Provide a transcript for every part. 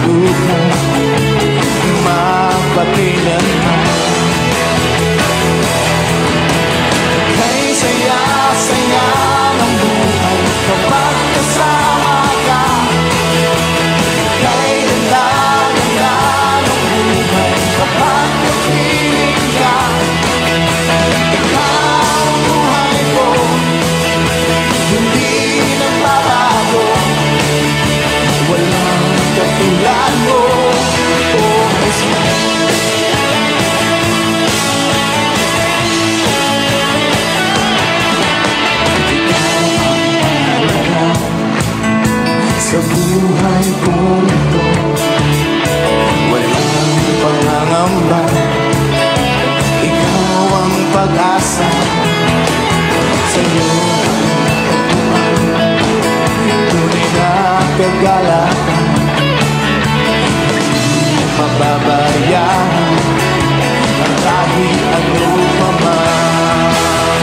buhay mapakailanman. Kay saya-saya ng buhay kapag kasama ka. Kay ganda-ganda ng buhay kapag napiling ka. Ikaw ang buhay ko, hindi nagbabago. Walang katulad mo, oh Jesus. Sa buhay ko ito, walang pangangamba. Ikaw ang pag-asa. Sa'yo tunay na kagalakan. Mababayaran ang kahit ano pa man.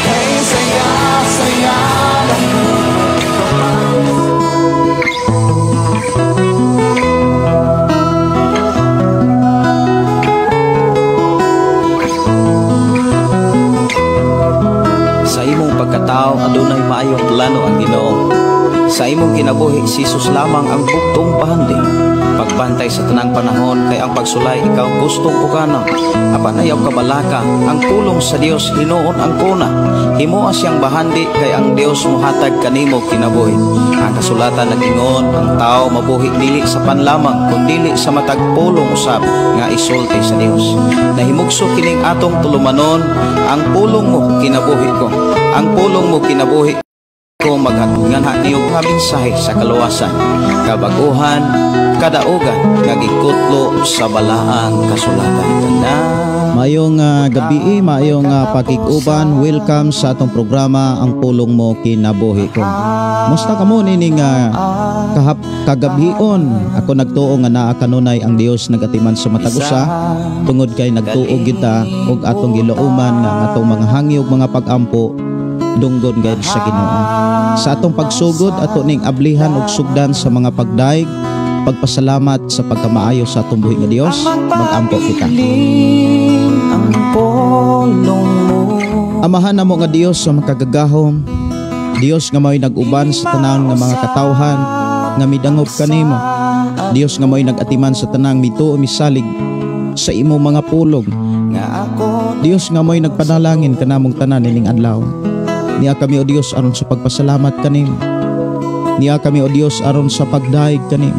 Kay saya-saya ng sa imong pagkatao adunay maayong plano ang Ginoo. Sa imong kinabuhi si Jesus lamang ang bugtong pahandi. Pagbantay sa tanang panahon kay ang pagsulay ikaw gustong pukana. Apan ayaw kabalaka ang pulong sa Dios hinuon ang kuna. Himuha siyang bahandi kay ang Dios mohatag kanimo kinabuhi. Ang kasulatan nagingon ang tao mabuhi dili sa panlamang kundi sa matag pulong usab nga isulti sa Dios. Nahimugso kining atong tulumanon ang pulong mo kinabuhi ko. Ang pulong mo kinabuhi ko maghatungan niyog nga mensahe sa kaluwasan, kabaguhan, kadaugan nga gikutlo sa balaang kasulatan. Mayong gabi, mayong pakiguban. Welcome sa atong programa Ang Pulong Mo Kinabuhi Ko. Musta ka mo nining kagabion? Ako nagtuo nga naa kanunay ang Dios nagatiman sa matagusa tungod kay nagtuo kita og atong gilauman nga atong mga hangyo ug mga pagampo dunggon gayud sa Ginoo. Sa atong pagsugod ato ning ablihan og sugdan sa mga pagdaig, pagpasalamat sa pagkamaayo sa atong buhi nga Dios. Mag-ampo kita. Amahan namo nga Dios sa makagagahom, Dios nga mao'y nag-uban sa tanan nga mga katawhan nga midangop kanimo, Dios nga mao'y nag-atiman sa tanang mituo misalig sa imong mga pulong, Dios nga mao'y nagpanalangin kanamong tanan ining adlaw. Niya kami o Dios aron sa pagpasalamat kanimo. Niya kami o Dios aron sa pagdaig kanimo.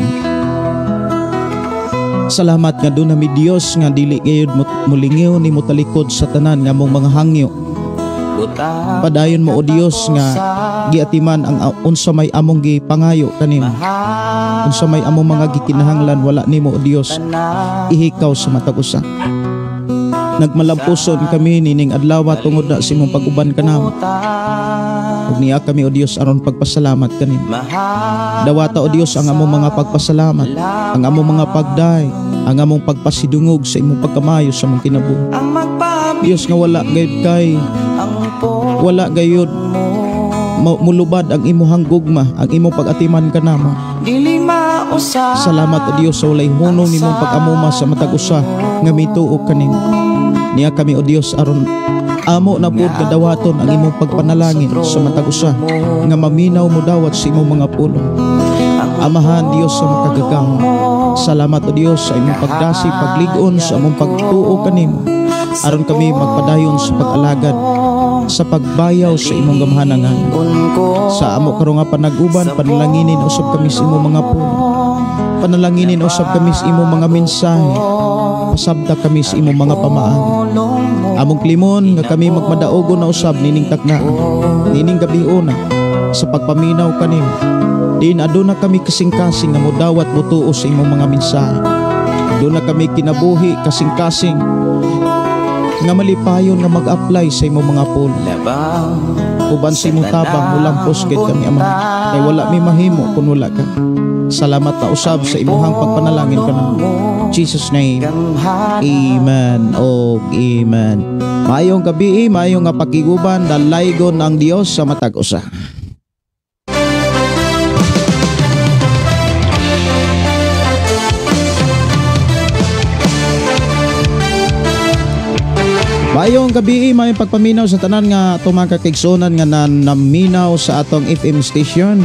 Salamat nga doon nami Dios nga dili gayud mulingiw ni mo talikod sa tanan nga mong mga hangyo. Padayon mo o Dios nga giatiman ang unsa may among gipangayo kanimo. Unsa may among mga gikinahanglan wala nimo o Dios ihikaw sa matag usa. Nagmalampuson kami nining adlaw tungod na sa imong pag-uban kanamo. Ug niya kami o Dios aron pagpasalamat kanimo. Dawata o Dios ang among mga pagpasalamat, ang among mga pagday, ang among pagpasidungog sa imong pagkamayo sa among kinabuhi. Dios nga wala gayud mulubad ang imong gugma, ang imong pag-atiman kanamo. Salamat o Dios sa walay hunong nimong pag-amuma sa matag usa nga mituo kanimo. Niya kami o Dios aron amo na pud kadawaton ang imong pagpanalangin sa matag usa nga maminaw mo dawat sa imong mga pulong. Amahan Dios sa makagagahom. Salamat o Dios sa imong pagdasi paglig-on sa among pagtuo kanimo aron kami magpadayon sa pag-alagad sa pagbayaw sa imong gamahanangan. Sa amo karon nga panag-uban panalanginin usab kami sa imong mga pulong. Panalanginin usab kami sa imong mga mensahe. Pasabta kami sa imong mga pamaagi. Among klimon nga kami magmadaogon na usab nining taknaan, nining gabiuna sa pagpaminaw kanimo. Diin aduna kami kasing-kasing nga modawat mutuo sa imong mga mensahe. Aduna kami kinabuhi kasing-kasing nga malipayon nga mag-apply sa imong mga pulong. Uban sa imong tabang mulampos gid kami Ama, kay wala mi mahimo kun wala ka. Salamat na usab sa imuhang pagpanalangin kanamo. Jesus name, amen o amen. Mayong gabi, mayong nga pakiguban, dalaygon ang Dios sa matag usa. Mayong gabi may pagpaminaw sa tanan nga atong mga kakigsunan nga naminaw sa atong FM station.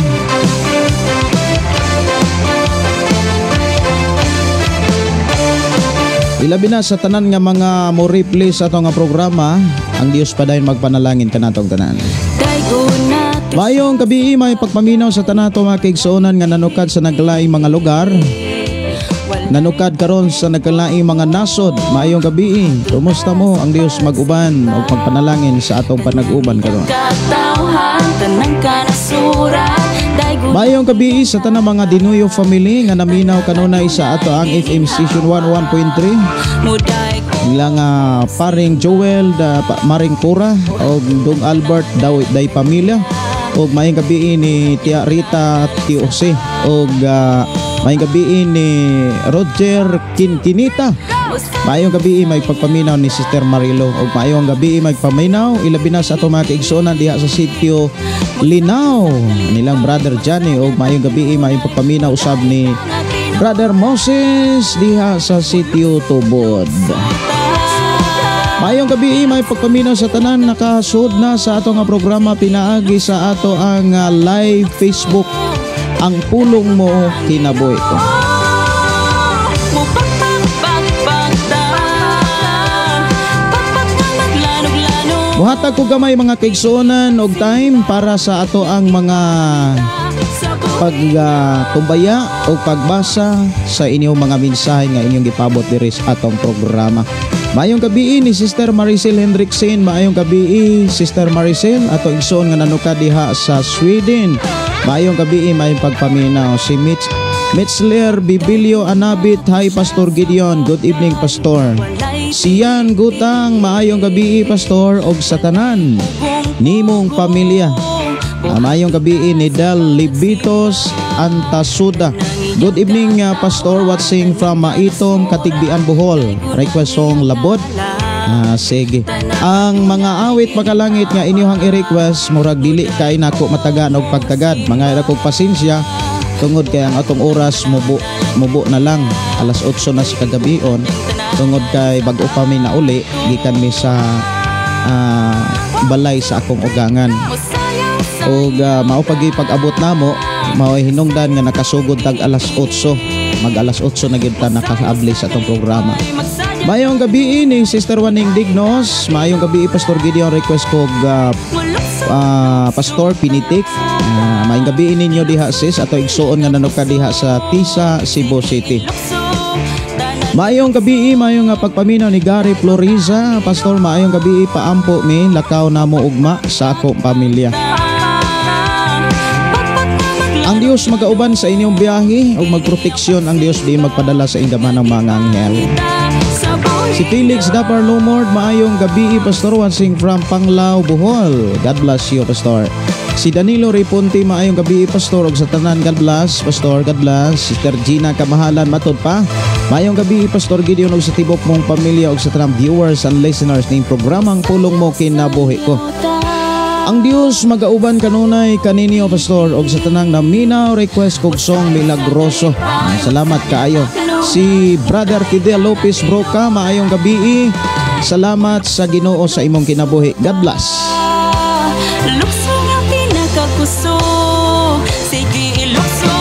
Ilabi na sa tanan nga mga mo replay sa atong nga programa, ang Dios pa dayon magpanalangin kanatong tanan. Mayong gabi may pagpaminaw sa tanan atong mga kakigsunan nga nanukad sa naglaing mga lugar. Nanukad karon sa nagkalaing mga nasod. Maayong gabi. Kumusta mo? Ang Dios mag-uban o pagpanalangin sa atong panag-uban karon. Maayong gabi sa tanang mga Dinuyo family nga naminaw kanunay sa ato ang FM station 101.3. Ilang paring Joel, Maring Pura o Dong Albert Dawit Day Pamilya. Og maayong gabi ni Tia Rita Tiose og maayong gabi ni Roger Kinkinita. Maayong gabi may pagpaminaw ni Sister Marilo og maayong gabi may paminaw ilabi na sa ato mga kaigsunan diha sa sitio Linaw nilang Brother Johnny og maayong gabi may pagpaminaw usab ni Brother Moses diha sa sitio Tubod. Mayong gabi may pagpaminaw sa tanan nakasud na sa ato nga programa pinaagi sa ato ang live Facebook ang pulong mo kinabuhi ko. Buhatag ko gamay mga kaigsunan og time para sa ato ang mga pagtumbaya o pagbasa sa inyong mga mensahe nga inyong gipabot diri sa atong programa. Maayong gabi ni Sister Maricel Hendrickson. Maayong gabi Sister Maricel ato igsoon nga nanukad diha sa Sweden. Maayong gabi may pagpaminaw si Mitzler Bibilio Anabit. Hi Pastor Gideon. Good evening Pastor. Siyan Gutang. Maayong gabi Pastor og sa tanan nimong pamilya. Maayong gabi ni Dal Libitos Antasuda. Good evening Pastor, watching from Maitom, Katigbian, Bohol. Request song Labot. Sige. Ang mga awit makalangit nga inyong i-request murag dili kay nako matagan og pagtagad. Mga kog pasensya tungod kay ang atong oras mubo na lang. Alas 8 na sa kagabion. Tungod kay bag-o pa mi na uli gikan mi sa balay sa akong ugangan. Og mao pag-abot namo mao hinungdan nga nakasugod tag alas 8. Mag alas 8 na gid ta nakaabli sa atong programa. Mayong gabi ni Sister Waning Dignos. Mayong gabi Pastor Gideon, request kog Pastor Pinitik. Mayong gabi ninyo diha sis ato igsuon nga nanukad diha sa Tisa, Cebu City. Maayong gabi, maayong pagpaminaw ni Gary Floriza. Pastor, maayong gabi paampo mi lakaw namo ugma sa akong pamilya. Ang Dios magauban sa inyong biyahe o magproteksyon ang Dios di magpadala sa indaman ng mga anghel. Si Felix Dapar Lumord, maayong gabi Pastor, watching from Panglao, Bohol. God bless you Pastor. Si Danilo Riponte, maayong gabi Pastor og sa tanan. God bless Pastor, God bless. Sister Gina Kamahalan matod pa. Maayong gabi Pastor Gideon og sa tibok mong pamilya og sa tanang viewers and listeners ning programang Pulong Mo Kinabuhi Ko. Ang Dios magauban kanunay kaninyo Pastor og sa tanang naminaw request kog song Milagroso. Salamat kaayo. Si Brother Fidel Lopez Broca, maayong gabi. Salamat sa Ginoo sa imong kinabuhi. God bless. Lukso nga pinakakuso, sige ilukso,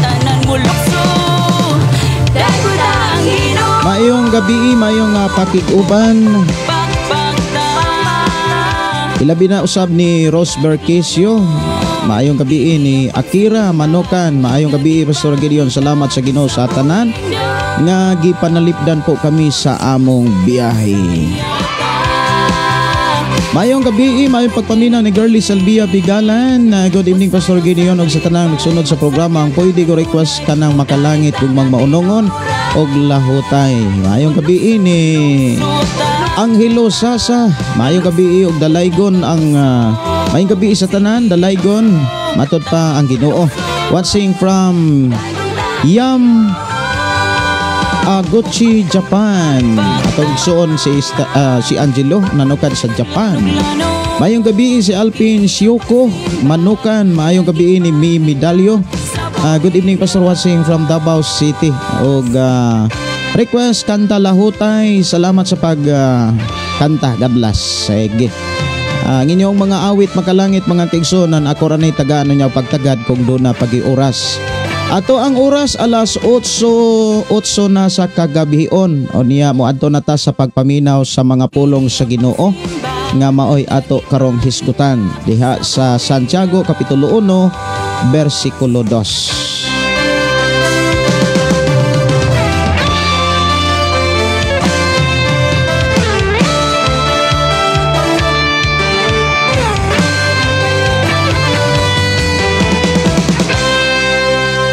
tanan mo lukso, daguda ang Ginoo. Maayong gabi, maayong pakiguban. Ilabi na usab ni Rose Berkesio. Maayong gabi ni Akira Manokan. Maayong gabi Pastor Gideon. Salamat sa Ginoo sa tanan nga gipanalipdan po kami sa among biyahe. Maayong gabi, maayong pagpaminaw ni Girlie Salvia Bigalan. Good evening Pastor Gideon og sa tanang nagsunod sa programa ang pwede ko request kanang makalangit ug maunongon og lahutay. Maayong gabi ni Angelo Sasa. Maayong gabi og dalaygon ang maayong gabi sa tanan dalaygon matod pa ang Ginoo. Watching from Gucci, Japan. Atong igsoon si Angelo nanukad sa Japan. Maayong gabi si Alpin Sioko Manukan. Maayong gabi ni Mi Medalyo. Good evening Pastor, watching from Davao City. Og request kanta lahutay. Salamat sa kanta. God bless. Sige. Ang inyong mga awit makalangit mga kaigsunan, ako ranay tagaan niya pagtagad kung doon na pag-iuras. Ato ang oras alas 8 na sa kagabion. O niya mo adto na ta sa pagpaminaw sa mga pulong sa Ginoo nga maoy ato karong hisgutan diha sa Santiago kapitulo 1 bersikulo 2.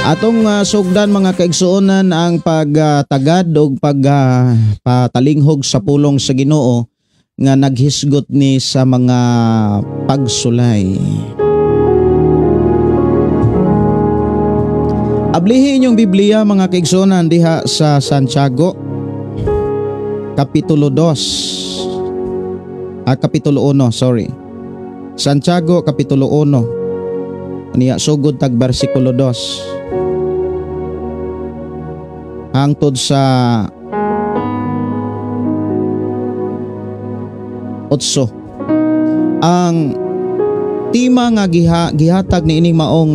Atong sugdan mga kaigsuonan ang pagtagad o patalinghog sa pulong sa Ginoo nga naghisgot ni sa mga pagsulay. Ablihin inyong Biblia mga kaigsuonan diha sa Santiago kapitulo 2. Kapitulo 1, sorry. Santiago kapitulo 1. Niya sugod tag bersikulo 2. Hangtod sa 8. Ang tema nga gihatag ni ining maong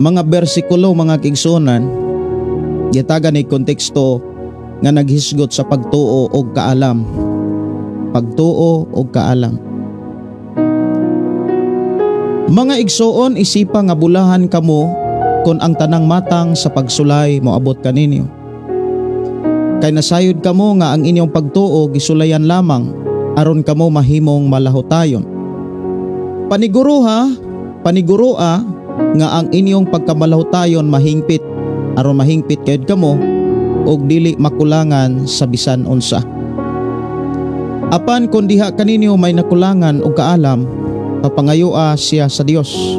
mga bersikulo mga kaigsuonan, gihatagan ni konteksto nga naghisgot sa pagtuo og kaalam. Pagtuo og kaalam. Mga igsoon, isipa nga bulahan kamo kung ang tanang matang sa pagsulay moabot kaninyo. Kay nasayod kamo nga ang inyong pagtuo gisulayan lamang aron kamo mahimong malahutayon. Paniguroa nga ang inyong pagkamalahutayon mahingpit aron mahingpit kayod kamo og dili makulangan sa bisan unsa. Apan kun diha kaninyo may nakulangan og kaalam, papangayoa siya sa Dios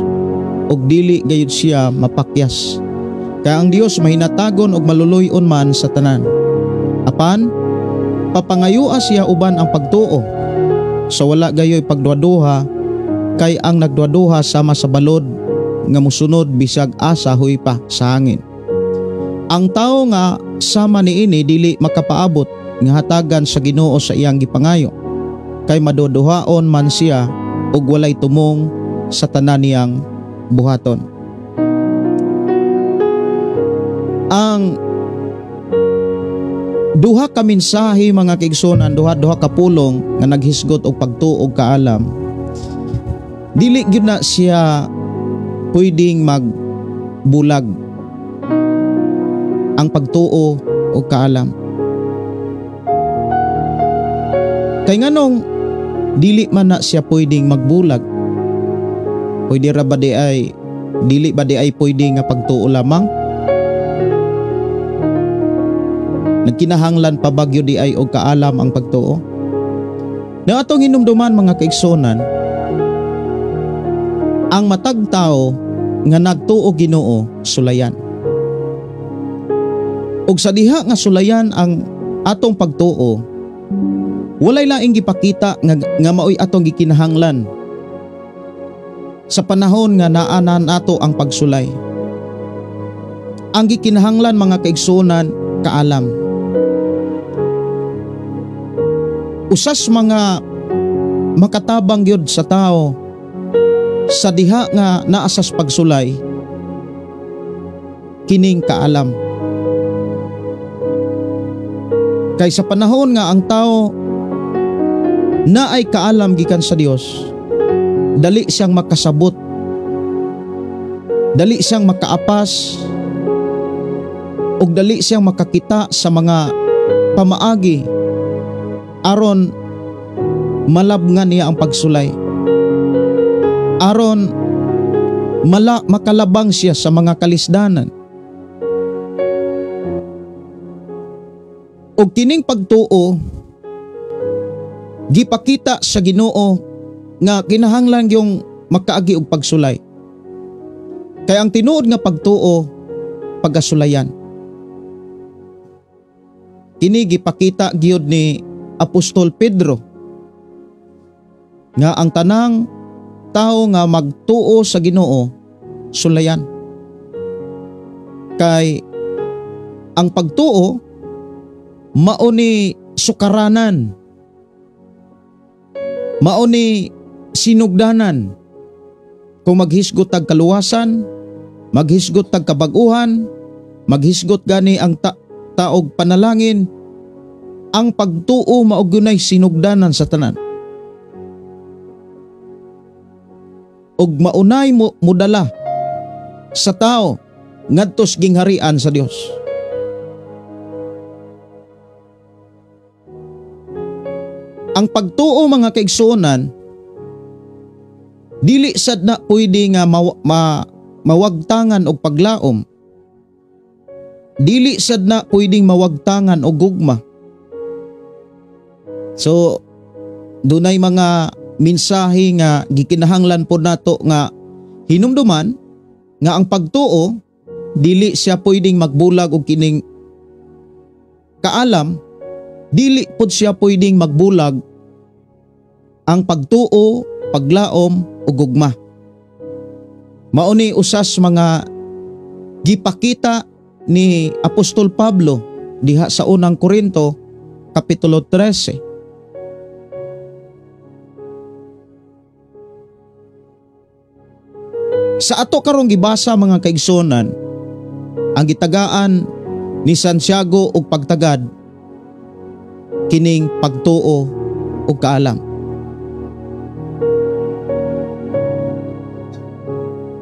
og dili gayud siya mapakyas. Kaya ang Dios mahinatagon og maluluy-on man sa tanan. Apan papangayoa siya uban ang pagtuo. Sa wala gayoy pagduaduha, kay ang nagduaduha sama sa balod nga musunod bisag asa huy pa sa hangin. Ang tao nga sama niini dili makapaabot nga hatagan sa Ginoo sa iyang gipangayo. Kay maduduhaon man siya og walay tumong sa tanan niyang buhaton. Ang duha ka mensahe mga kaigsuonan, duha ka pulong nga naghisgot og pagtuo og kaalam, dili gyud na siya pwedeng magbulag ang pagtuo og kaalam. Kay nganong dili man na siya pwedeng magbulag? Pwede ra ba di ay dili ba di ay pwede nga pagtuo lamang? Nagkinahanglan pa bagyo di ay og kaalam ang pagtuo? Na atong hinumduman mga kaigsuonan, ang matag tao nga nagtuo Ginoo sulayan. Ug sa diha nga sulayan ang atong pagtuo, walay laing gipakita nga maoy atong gikinahanglan sa panahon nga naanan ato ang pagsulay. Ang gikinahanglan mga kaigsuonan, kaalam. Usas mga makatabang gyud sa tao sa diha nga naasas pagsulay, kining kaalam. Kay sa panahon nga ang tao na ay kaalam gikan sa Dios, dali siyang makasabot, dali siyang makaapas, ug dali siyang makakita sa mga pamaagi aron malabngan niya ang pagsulay, aron makalabang siya sa mga kalisdanan. Og kining pagtuo gipakita sa Ginoo nga kinahanglan yung makaagi og pagsulay. Kaya ang tinuod nga pagtuo, pagasulayan. Kini gipakita gyud ni Apostol Pedro nga ang tanang tao nga magtuo sa Ginoo sulayan. Kay ang pagtuo mao ni sukaranan, mao ni sinugdanan. Kung maghisgot tag kaluwasan, maghisgot tag kabag-uhan, maghisgot gani ang taog panalangin, ang pagtuo mao gunay sinugdanan sa tanan. Og maunay mo mudala sa tao ngadtos gingharian sa Dios. Ang pagtuo mga kaigsuonan, dili sad na pwede nga mawagtangan og paglaom. Dili sad na pwedeng mawagtangan og gugma. So dunay mga mensahe nga gikinahanglan pod nato nga hinumduman nga ang pagtuo dili siya pwedeng magbulag og kining kaalam, dili pod siya pwedeng magbulag ang pagtuo, paglaom ug gugma. Mao ni usas mga gipakita ni Apostol Pablo diha sa unang Korinto kapitulo 13. Sa ato karong gibasa mga kaigsuonan, ang gitagaan ni Santiago og pagtagad kining pagtuo ug kaalam.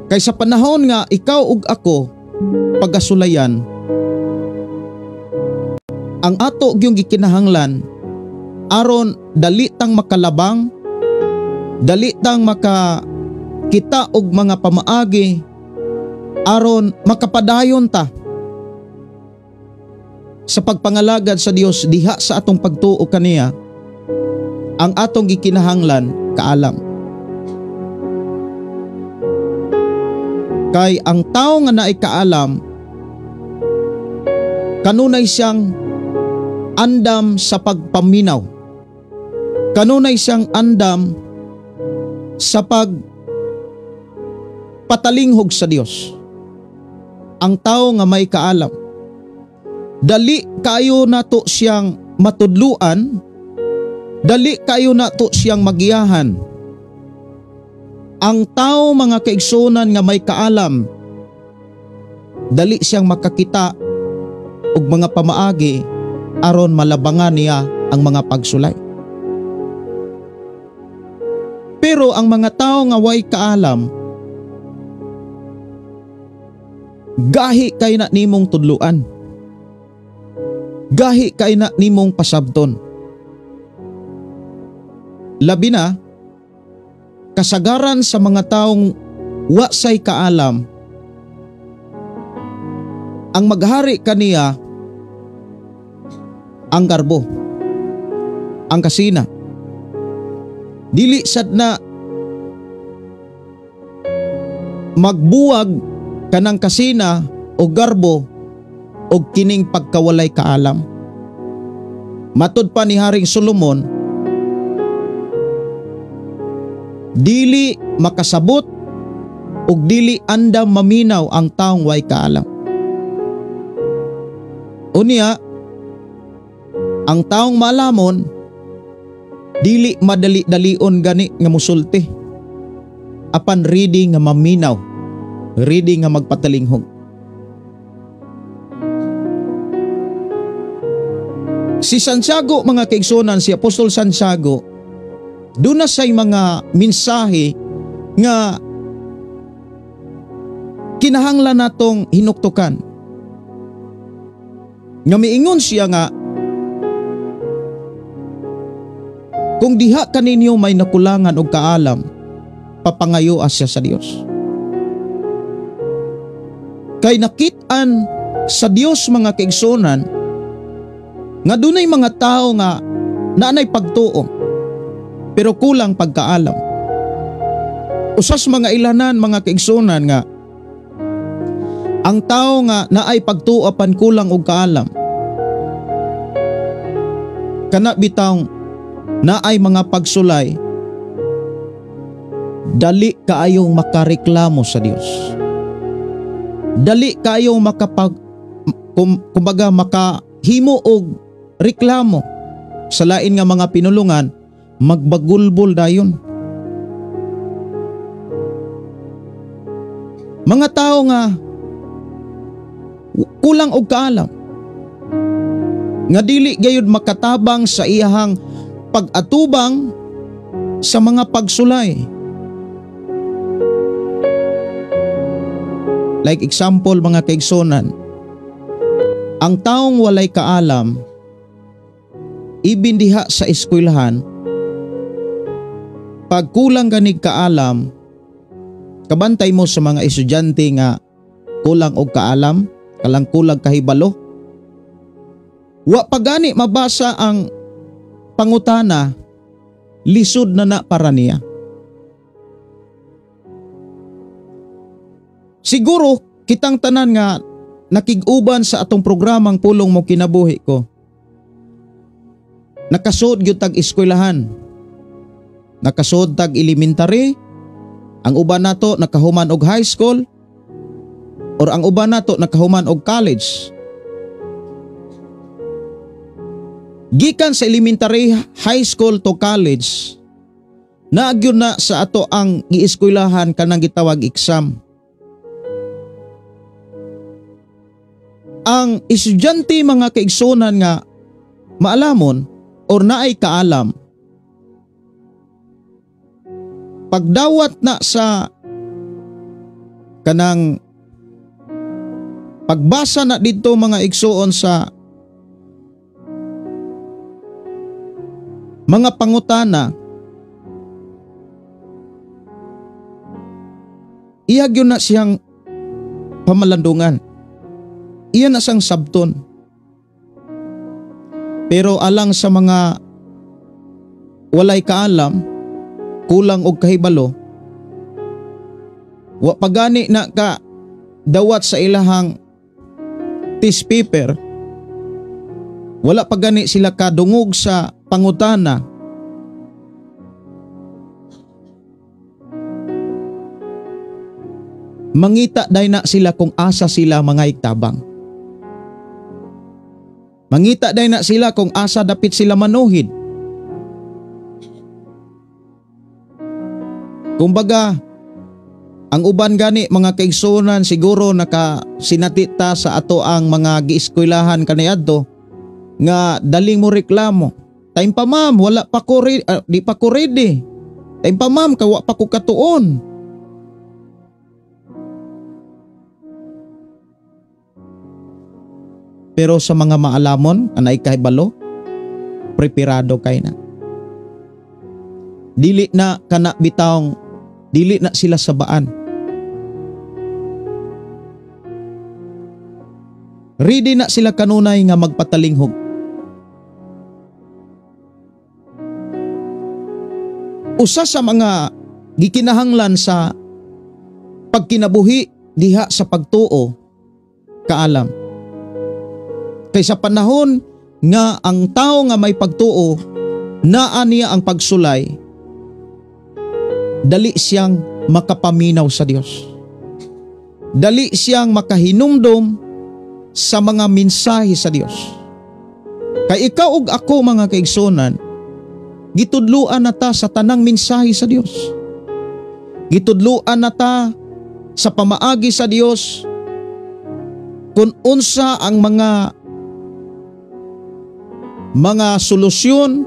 Kay sa panahon nga ikaw ug ako pagasulayan, ang ato gyung gikinahanglan aron dali tang makalabang, dali tang makakita og mga pamaagi, aron makapadayon ta sa pagpangalagad sa Dios diha sa atong pagtuo kaniya. Ang atong gikinahanglan kaalam. Kay ang tao nga naay kaalam, kanunay siyang andam sa pagpaminaw, kanunay siyang andam sa pagpatalinghog sa Dios. Ang tao nga may kaalam, dali kayo nato siyang matudluan, dali kayo nato siyang magiyahan. Ang tao mga kaigsuonan nga may kaalam, dali siyang makakita og mga pamaagi aron malabangan niya ang mga pagsulay. Pero ang mga tao nga way kaalam, gahi kay na nimong tudluan, gahi kay na nimong pasabton. Labi na kasagaran sa mga taong wa say kaalam, ang maghari kaniya ang garbo, ang kasina. Dili sad na magbuwag kanang kasina o garbo o kining pagkawalay kaalam. Matud pa ni Haring Solomon, dili makasabot ug dili andam maminaw ang taong way kaalam. Unya, ang taong malamon dili madali-dalion gani nga musulti, apan ready nga maminaw, ready nga magpatalinghog. Si Santiago mga kaigsuonan, si Apostol Santiago, doon na say mga mensahe nga kinahanglan natong hinuktukan. Nga miingon siya nga, kung diha kaninyo may nakulangan og kaalam, papangayo siya sa Dios. Kay nakit-an sa Dios mga kaigsuonan nga dunay mga tao nga naanay pagtuo pero kulang pagkaalam. Usas mga ilanan mga kaigsuonan nga ang tao nga naay pagtuo apan kulang og kaalam, kana bitaw naay mga pagsulay, dali kaayong makareklamo sa Dios, dali kaayong kumbaga makahimo og reklamo. Sa lain nga mga pinulungan, magbagulbol dayon. Mga tao nga kulang og kaalam, nga dili gayud makatabang sa iyahang pag-atubang sa mga pagsulay. Like example mga kaigsonan, ang taong walay kaalam, ibindiha sa eskwelahan, pag kulang ganig kaalam, kabantay mo sa mga estudyante nga kulang og kaalam, kalang kulang kahibalo. Wa pagani mabasa ang pangutana, lisod na para niya. Siguro kitang tanan nga nakig-uban sa atong programang Pulong Mo Kinabuhi Ko, nakasuod gyud tag eskwelahan, nakasuod tag elementary, ang uban nato nakahuman og high school, or ang uban nato nakahuman og college. Gikan sa elementary, high school to college, naagyon na sa ato ang gieskwelahan kanang gitawag exam. Ang estudyante mga kaigsonan nga maalamon or naay kaalam, pagdawat na sa kanang pagbasa na dito mga igsoon sa mga pangutana, iyagyon na siyang pamalandungan, iyan na siyang sabton. Pero alang sa mga walay kaalam, kulang og kahibalo, wa pagani na ka dawat sa ilahang test paper, wala pagani sila kadungog sa pangutana, mangita day na sila kung asa sila mga igtabang. Mangita day na sila kung asa dapit sila manuhid. Kumbaga, ang uban gani mga kaigsonan siguro nakasinatita sa ato ang mga gieskwelahan kaniadto nga daling mo reklamo. Time pa ma'am, wala pa ko di pa ko ready. Time pa ma'am, kawa pa ko katuon. Pero sa mga maalamon, anay kahibalo, preparado kay na. Dili na kana bitawng, dili na sila sabaan. Ready na sila kanunay nga magpatalinghog. Usa sa mga gikinahanglan sa pagkinabuhi diha sa pagtuo, kaalam. Kaysa panahon nga ang tao nga may pagtuo, naa niya ang pagsulay, dali siyang makapaminaw sa Dios. Dali siyang makahinumdom sa mga mensahe sa Dios. Kay ikaw ug ako mga kaigsonan, gitudluan na ta sa tanang mensahe sa Dios. Gitudluan na ta sa pamaagi sa Dios kung unsa ang mga solusyon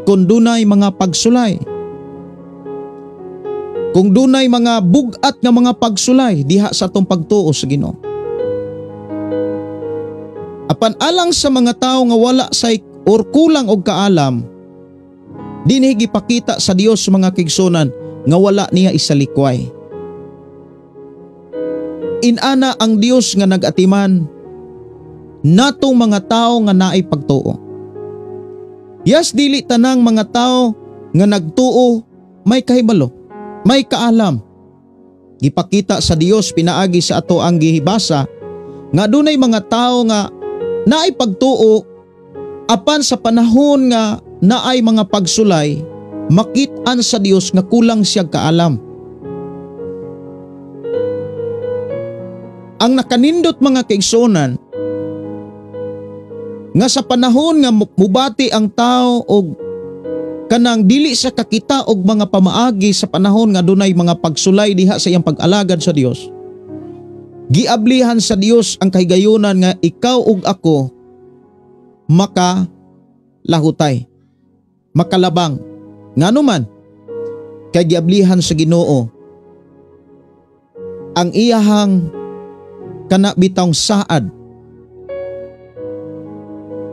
kung dunay mga pagsulay. Kung dunay mga bugat nga mga pagsulay diha sa atong pagtuo sa Ginoo. Apan alang sa mga tao nga wala say or kulang og kaalam, dinhi gipakita sa Dios mga kaigsonan nga wala niya isalikway. Inana ang Dios nga nag-atiman natong mga tao nga naay pagtuo. Yes, dili tanang mga tao nga nagtuo may kahibalo, may kaalam. Gipakita sa Dios pinaagi sa ato ang gihibasa nga dunay mga tao nga naay pagtuo, apan sa panahon nga naay mga pagsulay, makit-an sa Dios nga kulang siya kaalam. Ang nakanindot mga kaigsonan nga sa panahon nga mubati ang tao og kanang dili sa kakita og mga pamaagi sa panahon nga dunay mga pagsulay diha sa iyang pag-alagad sa Dios. Giablihan sa Dios ang kahigayunan nga ikaw ug ako makalahutay, makalabang. Ngano man kay giablihan sa Ginoo ang iyahang kana bitawng saad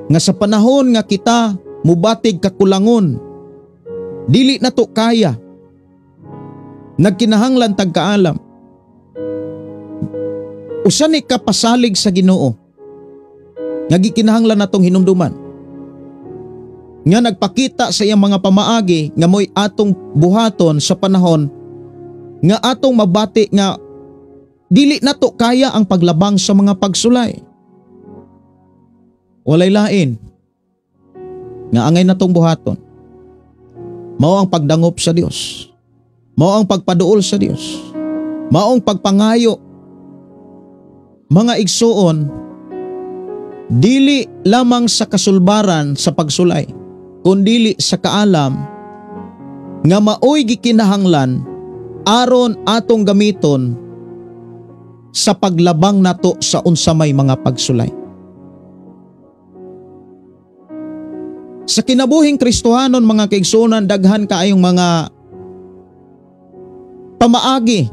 nga sa panahon nga kita mubatig kakulangon, dili na to kaya, nagkinahanglan tag kaalam, usa ni kapasalig sa Ginoo nga gikinahanglan natong hinumduman, nga nagpakita sa iyang mga pamaagi nga mo'y atong buhaton sa panahon nga atong mabati nga dili na to kaya ang paglabang sa mga pagsulay. Walay lain nga angay natong buhaton mao ang pagdangop sa Dios, mao ang pagpaduol sa Dios, mao ang pagpangayo. Mga igsuon, dili lamang sa kasulbaran sa pagsulay, kundi sa kaalam nga maoy gikinahanglan aron atong gamiton sa paglabang nato sa unsamay mga pagsulay. Sa kinabuhing Kristohanon mga kaigsunan, daghan kaayong mga pamaagi.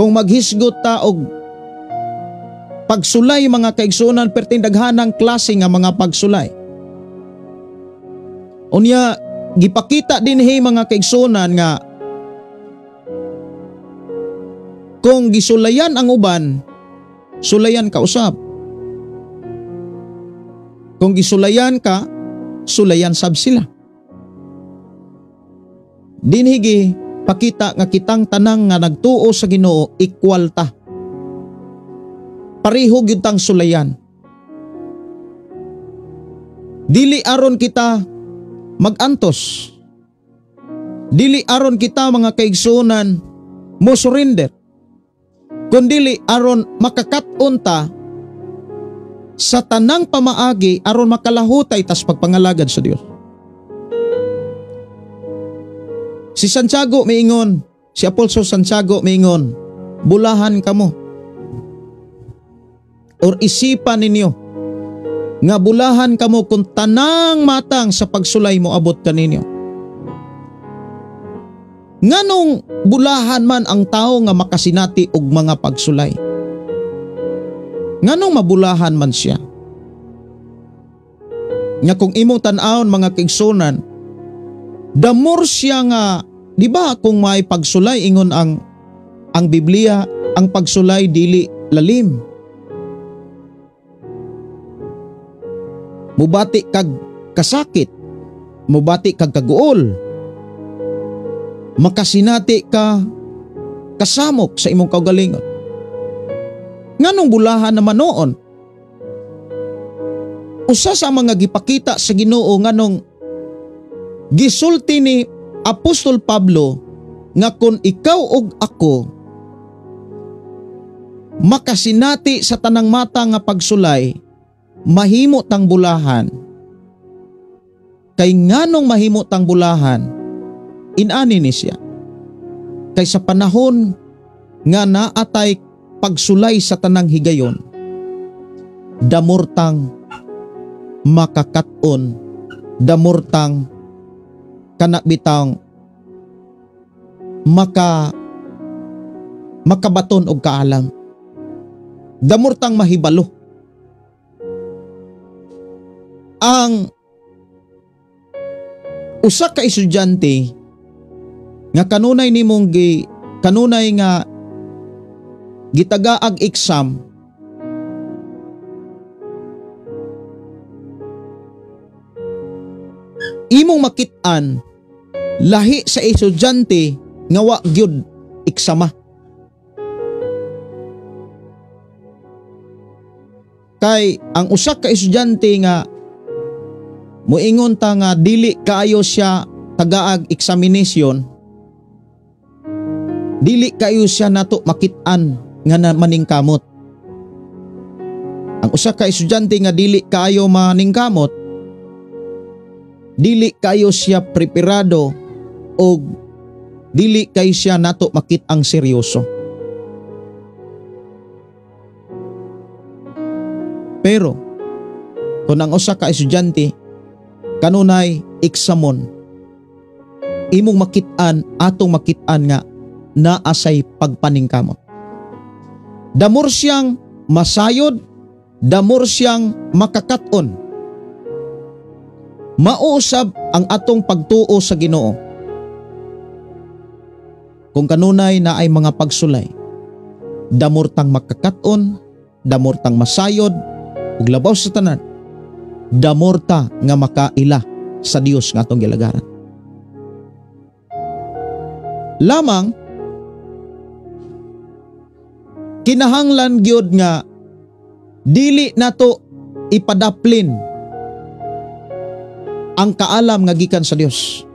Kung maghisgot ta og pagsulay mga kaigsunan, perting daghanang klase nga mga pagsulay. Unya gipakita dinhi mga kaigsunan nga kung gisulayan ang uban, sulayan ka usab. Kung gisulayan ka, sulayan sab sila. Dinhigi pakita nga kitang tanang nga nagtuo sa Ginoo equal ta. Pareho gyud tang sulayan. Dili aron kita magantos. Dili aron kita mga kaigsunan mo surrender. Kundili aron makakat-on ta sa tanang pamaagi aron makalahutay tas pagpangalagad sa Dios. Si Santiago miingon, si Apostol Santiago miingon, bulahan kamo or isipan ninyo nga bulahan kamo kung tanang matang sa pagsulay mo abot kaninyo. Nganong bulahan man ang tao nga makasinati og mga pagsulay? Nganong mabulahan man siya? Nga kung imong tan-awon mga kaigsunan, the more siya nga, di ba kung may pagsulay ingon ang Biblia, ang pagsulay dili lalim. Mubati kag kasakit, mubati kag kaguol, makasinati ka kasamok sa imong kaugalingon. Nganong bulahan naman noon? Usa sa mga gipakita sa Ginoo nganong gisulti ni Apostol Pablo nga kung ikaw ug ako makasinati sa tanang mata nga pagsulay, mahimo tang bulahan. Kay nganong mahimo tang bulahan? Inani ni siya. Kay sa panahon nga naatay pagsulay sa tanang higayon, damurtang makakaton, damurtang kanabitang makabaton og kaalam, damurtang mahibalo. Ang usa ka estudyante nga kanunay nimong kanunay nga gitagaag exam, imong makit-an lahi sa estudyante nga wa gyud eksama. Kay ang usa ka estudyante nga moingon ta nga dili kaayo siya tagaag examination, dili kaayo siya nato makit-an nga maningkamot. Ang usa ka estudyante nga dili kayo maningkamot, dili kayo siya preparado o dili kayo siya nato makit-ang seryoso. Pero kung ang usa ka estudyante kanunay eksamon, imong makit-an, atong makit-an nga naasay pagpaningkamot. Damor siyang masayod, damor siyang makakaton. Mausab ang atong pagtuo sa Ginoo. Kung kanunay na ay mga pagsulay, damor tang makakaton, damor tang masayod, ug labaw sa tanan, damor ta nga makaila sa Dios nga atong gilagaran. Lamang kinahanglan gyud nga dili nato ipadaplin ang kaalam nga gikan sa Dios.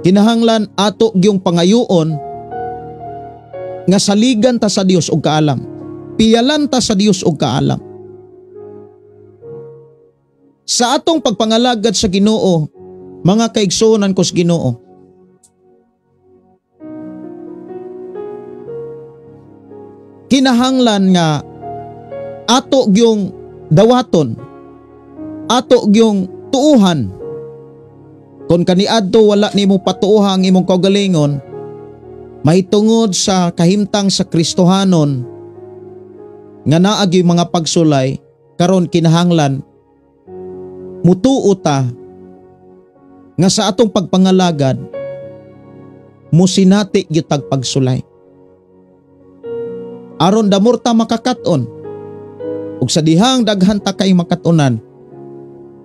Kinahanglan ato gyung pangayoon nga saligan ta sa Dios og kaalam. Piyalan ta sa Dios og kaalam. Sa atong pagpangalagad sa Ginoo, mga kaigsuonan ko sa Ginoo, kinahanglan nga ato gyung dawaton, ato gyung tuuhan. Kung kaniadto wala nimo patuoha ang imong kaugalingon, mahitungod sa kahimtang sa Kristohanon nga naa gyud mga pagsulay, karon kinahanglan mutuo ta nga sa atong pagpangalagad musinati gyud tag pagsulay. Aron damor ta makakaton ug sa dihang daghan ta kay makatunan,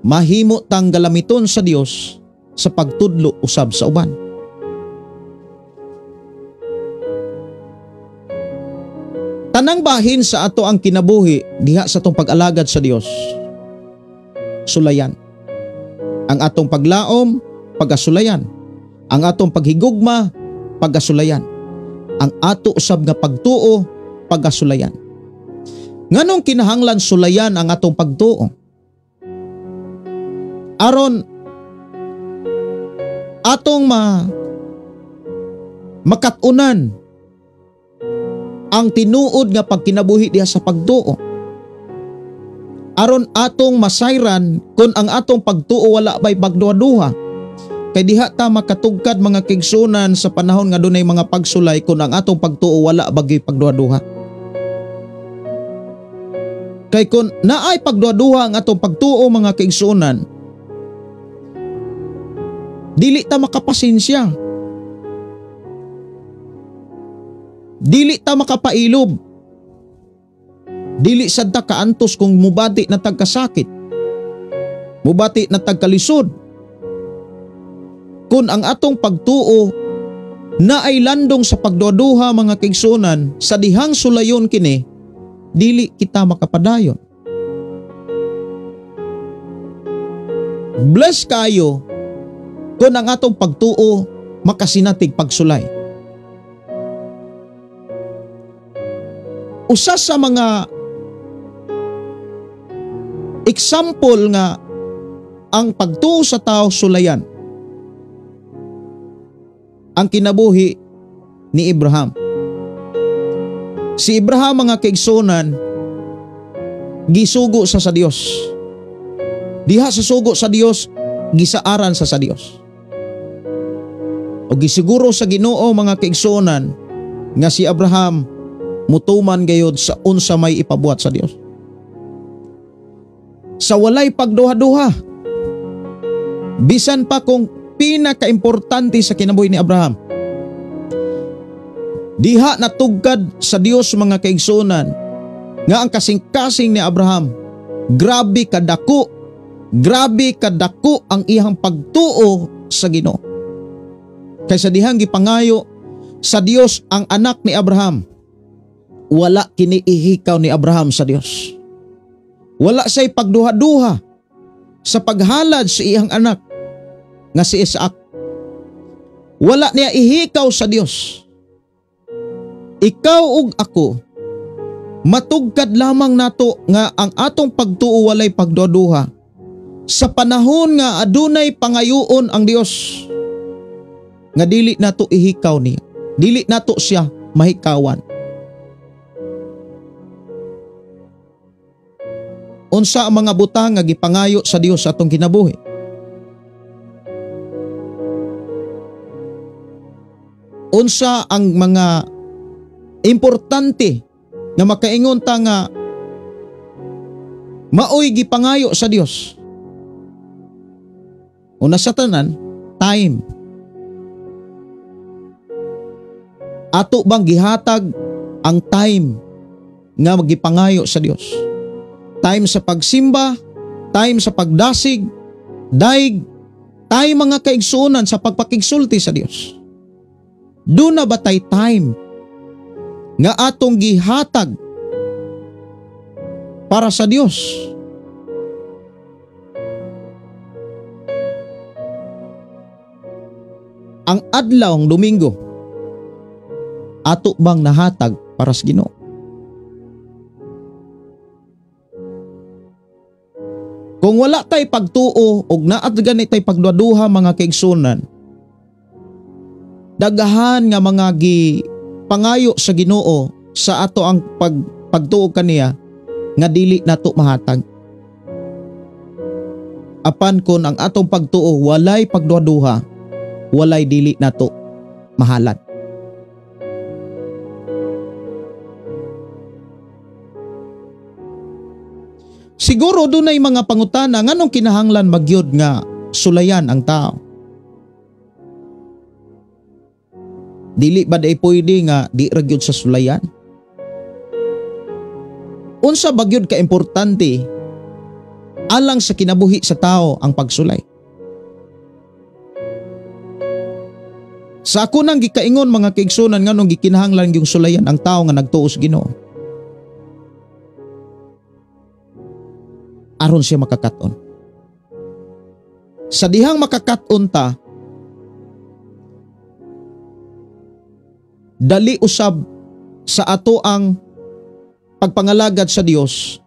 mahimo tang galamiton sa Dios sa pagtudlo usab sa uban. Tanang bahin sa ato ang kinabuhi diha sa atong pag-alagad sa Dios, sulayan. Ang atong paglaom, pagasulayan. Ang atong paghigugma, pagasulayan. Ang ato usab nga pagtuo, pagasulayan. Nganong kinahanglan sulayan ang atong pagtuo? Aron atong makatunan ang tinuod nga pagkinabuhi diha sa pagtuo. Aron atong masayran kung ang atong pagtuo wala bay pagduha-duha. Kay diha ta makatugkad mga kaigsunan sa panahon nga dunay mga pagsulay kung ang atong pagtuo wala bagay pagduha-duha. Kay kung naay pagduha-duha ang atong pagtuo mga kaigsunan, dili ta makapasensya. Dili ta makapailob. Dili sad ta kaantos kung mubati na tagkasakit, mubati na tagkalisod. Kung ang atong pagtuo na ay landong sa pagduduha mga kaigsunan, sa dihang sulayon kini, dili kita makapadayon. Bless kayo kung ang atong pagtuo makasinatig pagsulay. Usa sa mga example nga ang pagtuo sa tao sulayan, ang kinabuhi ni Abraham. Si Abraham mga kaigsunan, gisugo sa Dios. Diha sa sugo sa Dios, gisaaran sa Dios. O gisiguro sa Ginoo mga kaigsunan nga si Abraham mutuman gayud sa unsa may ipabuhat sa Dios. Sa walay pagduha-duha, bisan pa kung pinaka-importante sa kinabuhi ni Abraham, diha natugkad sa Dios mga kaigsunan nga ang kasing-kasing ni Abraham, grabe kadako ang iyang pagtuo sa Ginoo. Kaysa dihang gipangayo sa Dios ang anak ni Abraham, wala kiniihikaw ni Abraham sa Dios. Wala say pagduha-duha sa paghalad sa iyang anak nga si Isaac. Wala niya ihikaw sa Dios. Ikaw ug ako matugkad lamang nato nga ang atong pagtuo walay pagduduha sa panahon nga adunay pangayoon ang Dios, nga dili nato ihikaw niya, dili nato siya mahikawan. Unsa ang mga butang nga gipangayo sa Dios sa atong kinabuhi? Unsa ang mga importante nga makaingon ta nga maoy gipangayo sa Dios? Una sa tanan, time. Ato bang gihatag ang time nga magipangayo sa Dios? Time sa pagsimba, time sa pagdasig, daig, time mga kaigsuonan sa pagpakigsulti sa Dios. Doon na ba tay time nga atong gihatag para sa Dios? Ang adlaw ng Domingo, ato bang nahatag para sa Ginoo? Kung wala tay pagtuo og naat gani tay pagduduha mga kaigsunan, dagahan nga mga pangayo sa Ginoo sa ato ang pagtuo kaniya nga dili nato mahatag. Apan kon ang atong pagtuo walay pagduduha, walay dili nato mahalad. Siguro dunay mga pangutana nganong kinahanglan magyud nga sulayan ang tao. Dili ba day pwede nga di ra gyud sa sulayan? Unsa ba gyud ka importante alang sa kinabuhi sa tao ang pagsulay? Sa ako nang gikaingon mga kaigsunan nganong gikinahanglan yung sulayan ang tao nga nagtuo sa Ginoo, aron siya makakaton. Sa dihang makakaton ta, dali usab sa ato ang pagpangalagad sa Dios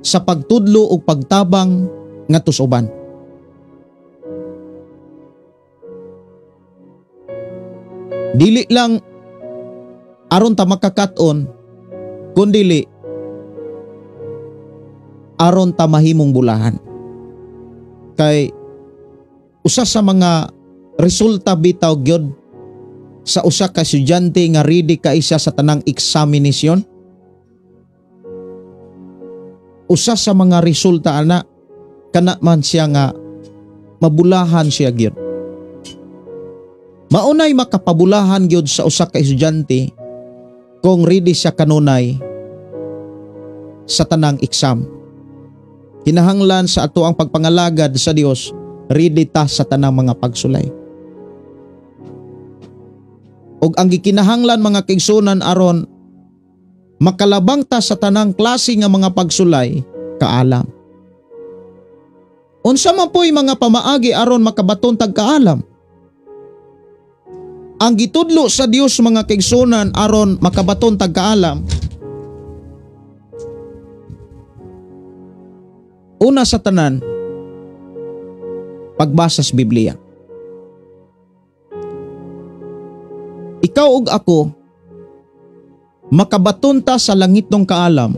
sa pagtudlo o pagtabang nga tusuban. Dili lang aron ta makakaton, kundili aron ta mahimong bulahan. Kay usa sa mga resulta bitaw gyud sa usa ka estudyante nga ready kaisa sa tanang examination, usa sa mga resulta ana kana man siya nga mabulahan siya gyud. Maunay makapabulahan gyud sa usa ka estudyante kung ready siya kanunay sa tanang exam. Kinahanglan sa ato ang pagpangalagad sa Dios, ready ta sa tanang mga pagsulay. Og ang gikinahanglan mga kaigsunan aron makalabang ta sa tanang klase nga mga pagsulay, kaalam. Unsa man po'y mga pamaagi aron makabaton tag kaalam? Ang gitudlo sa Dios mga kaigsunan aron makabaton tag kaalam, una sa tanan, pagbasa sa Biblia. Ikaw ug ako, makabaton ta sa langit ng kaalam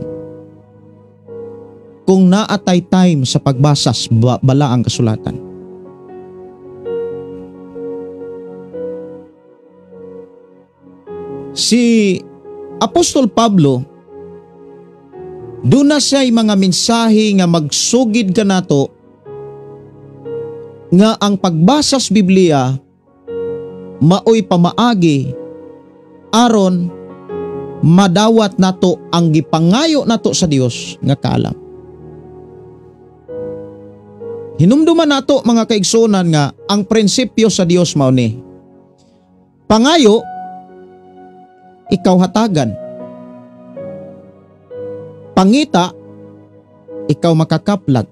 kung naatay time sa pagbasa sa balaang kasulatan. Si Apostol Pablo, doon na siya'y mga mensahe nga magsugid ka nato nga ang pagbasa sa Biblia maoy pamaagi aron madawat nato ang gipangayo nato sa Dios nga kaalam. Hinumduman nato mga kaigsunan nga ang prinsipyo sa Dios mao ni pangayo ikaw hatagan, pangita ikaw makakaplag,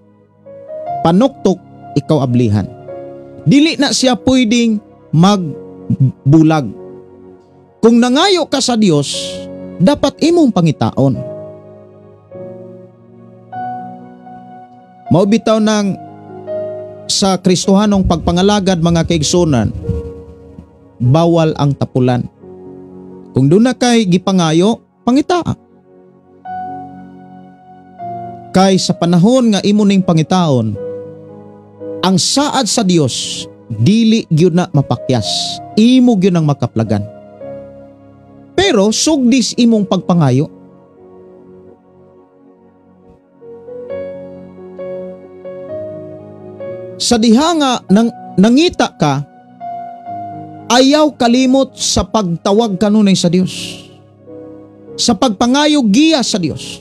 panuktok ikaw ablihan. Dili na siya pwedeng magbulag. Kung nangayo ka sa Dios, dapat imong pangitaon. Maubitaw ng sa Kristohanong pagpangalagad mga kaigsunan, bawal ang tapulan. Kung doon na kay gipangayo, pangitaa. Kay sa panahon nga imo ning pangitaon, ang saad sa Dios dili gyud na mapakyas. Imo gyud ang makaplagan. Pero sugdis imong pagpangayo. Sa diha nga nangita ka, ayaw kalimot sa pagtawag kanunay sa Dios. Sa pagpangayo giya sa Dios.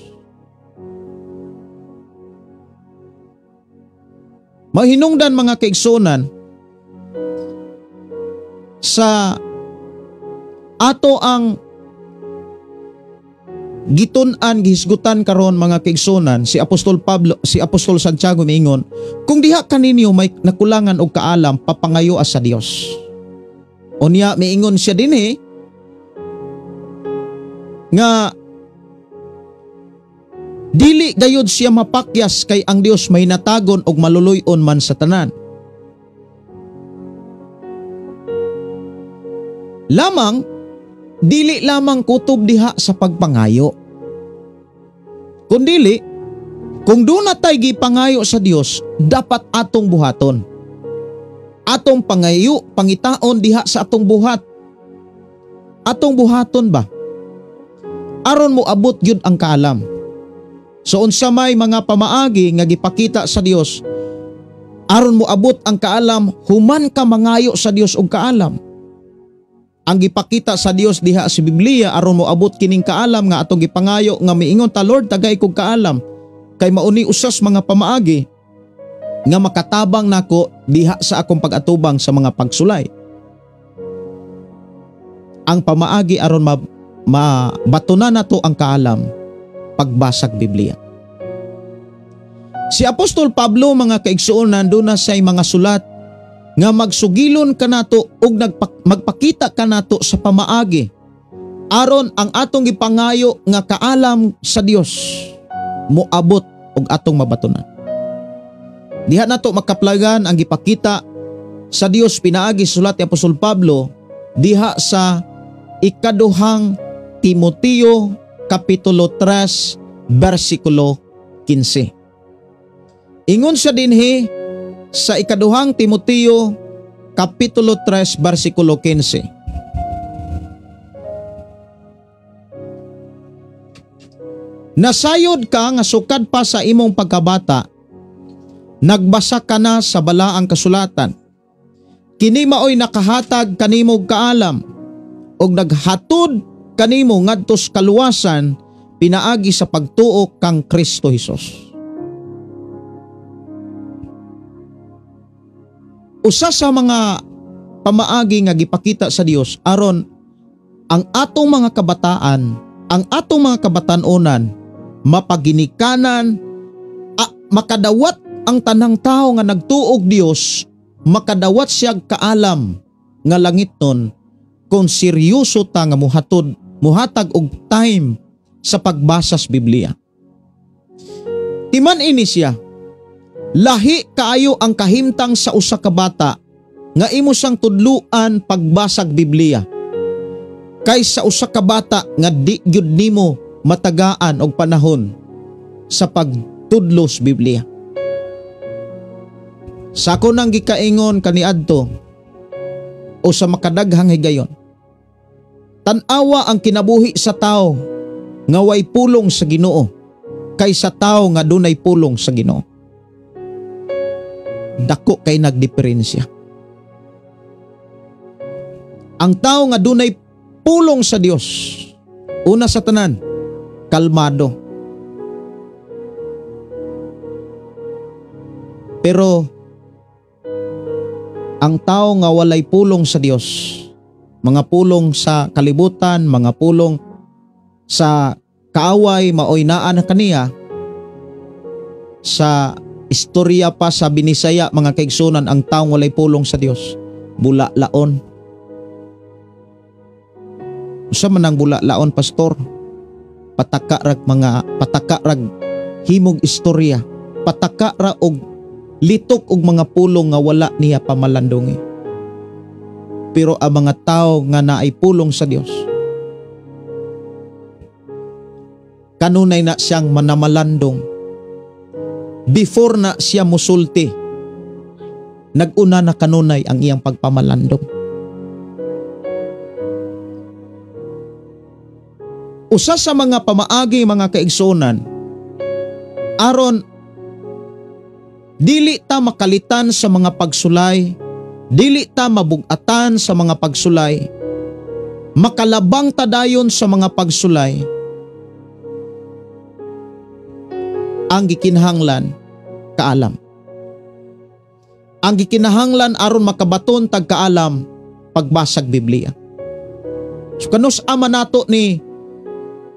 Mahinungdan mga kaigsunan, sa ato ang gitun-an gihisgutan karon mga kaigsunan, si Apostol Santiago miingon, kung diha kaninyo may nakulangan og kaalam, papangayo sa Dios. Unya miingon siya dinhi nga dili gayud siya mapakyas kay ang Dios may natagon og maluluy-on man sa tanan. Lamang dili lamang kutob diha sa pagpangayo. Kundili, kung doon natay gipangayo sa Dios, dapat atong buhaton. Atong pangayo, pangitaon diha sa atong buhat. Atong buhaton ba? Aron mo abot gyud ang kaalam. So unsa may mga pamaagi nga gipakita sa Dios, aron mo abot ang kaalam, human ka mangayo sa Dios og kaalam. Ang gipakita sa Dios diha sa Biblia aron mo abot kining kaalam nga atong gipangayo nga miingon ta, Lord tagay kog kaalam kay mauni usas mga pamaagi nga makatabang nako diha sa akong pag-atubang sa mga pagsulay. Ang pamaagi aron mabatunan nato ang kaalam, pagbasag Biblia. Si Apostol Pablo mga kaigsuonan doon na say mga sulat nga magsugilon kanato ug magpakita kanato sa pamaagi aron ang atong gipangayo nga kaalam sa Dios moabot og atong mabatunan. Diha nato makaplagan ang gipakita sa Dios pinaagi sulat ni Apostol Pablo diha sa ikaduhang Timoteo kapitulo 3 versikulo 15. Ingon siya dinhi sa ikaduhang Timoteo kapitulo 3 versikulo 15. Nasayod ka nga sukad pa sa imong pagkabata, nagbasa ka na sa balaang kasulatan. Kini maoy nakahatag kanimong kaalam og naghatod kanimo ngadtos kaluwasan pinaagi sa pagtuo kang Kristo Hesus. Usa sa mga pamaagi nga gipakita sa Dios aron ang atong mga kabataan, ang atong mga kabatanunan mapaginikanan, makadawat ang tanang tao nga nagtuog Dios, makadawat siya kaalam nga langitnon kung seryoso ta nga muhatag og time sa pagbasa sa Biblia. Timan ini siya, lahi kaayo ang kahimtang sa usa ka bata nga imo sang tudluan pagbasag Biblia. Kay sa usa ka bata nga di gyud nimo matagaan og panahon sa pagtudlo sa Biblia. Sa ako nang gikaingon kaniadto o sa makadaghang higayon, tan-awa ang kinabuhi sa tao nga way pulong sa Ginoo kaysa tao nga dunay pulong sa Ginoo. Dako kay nagdiferensya. Ang tao nga dunay pulong sa Dios, una sa tanan, kalmado. Pero ang tao nga walay pulong sa Dios, mga pulong sa kalibutan, mga pulong sa kaaway, maoy naa na kaniya, sa istorya pa sa Binisaya mga kaigsunan, ang taong walay pulong sa Dios, bula-laon. Usa man ang bula-laon, pastor? pataka rag himog istorya, pataka ra og litok og mga pulong nga wala niya pamalandungi. Pero ang mga tao nga naay pulong sa Dios, kanunay na siyang manamalandong. Before na siya musulti, naguna na kanunay ang iyang pagpamalandong. Usa sa mga pamaagi mga kaigsunan, aron dili ta makalitan sa mga pagsulay, dili ta mabugatan sa mga pagsulay, makalabang ta dayon sa mga pagsulay, ang gikinahanglan kaalam. Ang gikinahanglan aron makabaton tag kaalam pagbasag Biblia. So kanus ama nato ni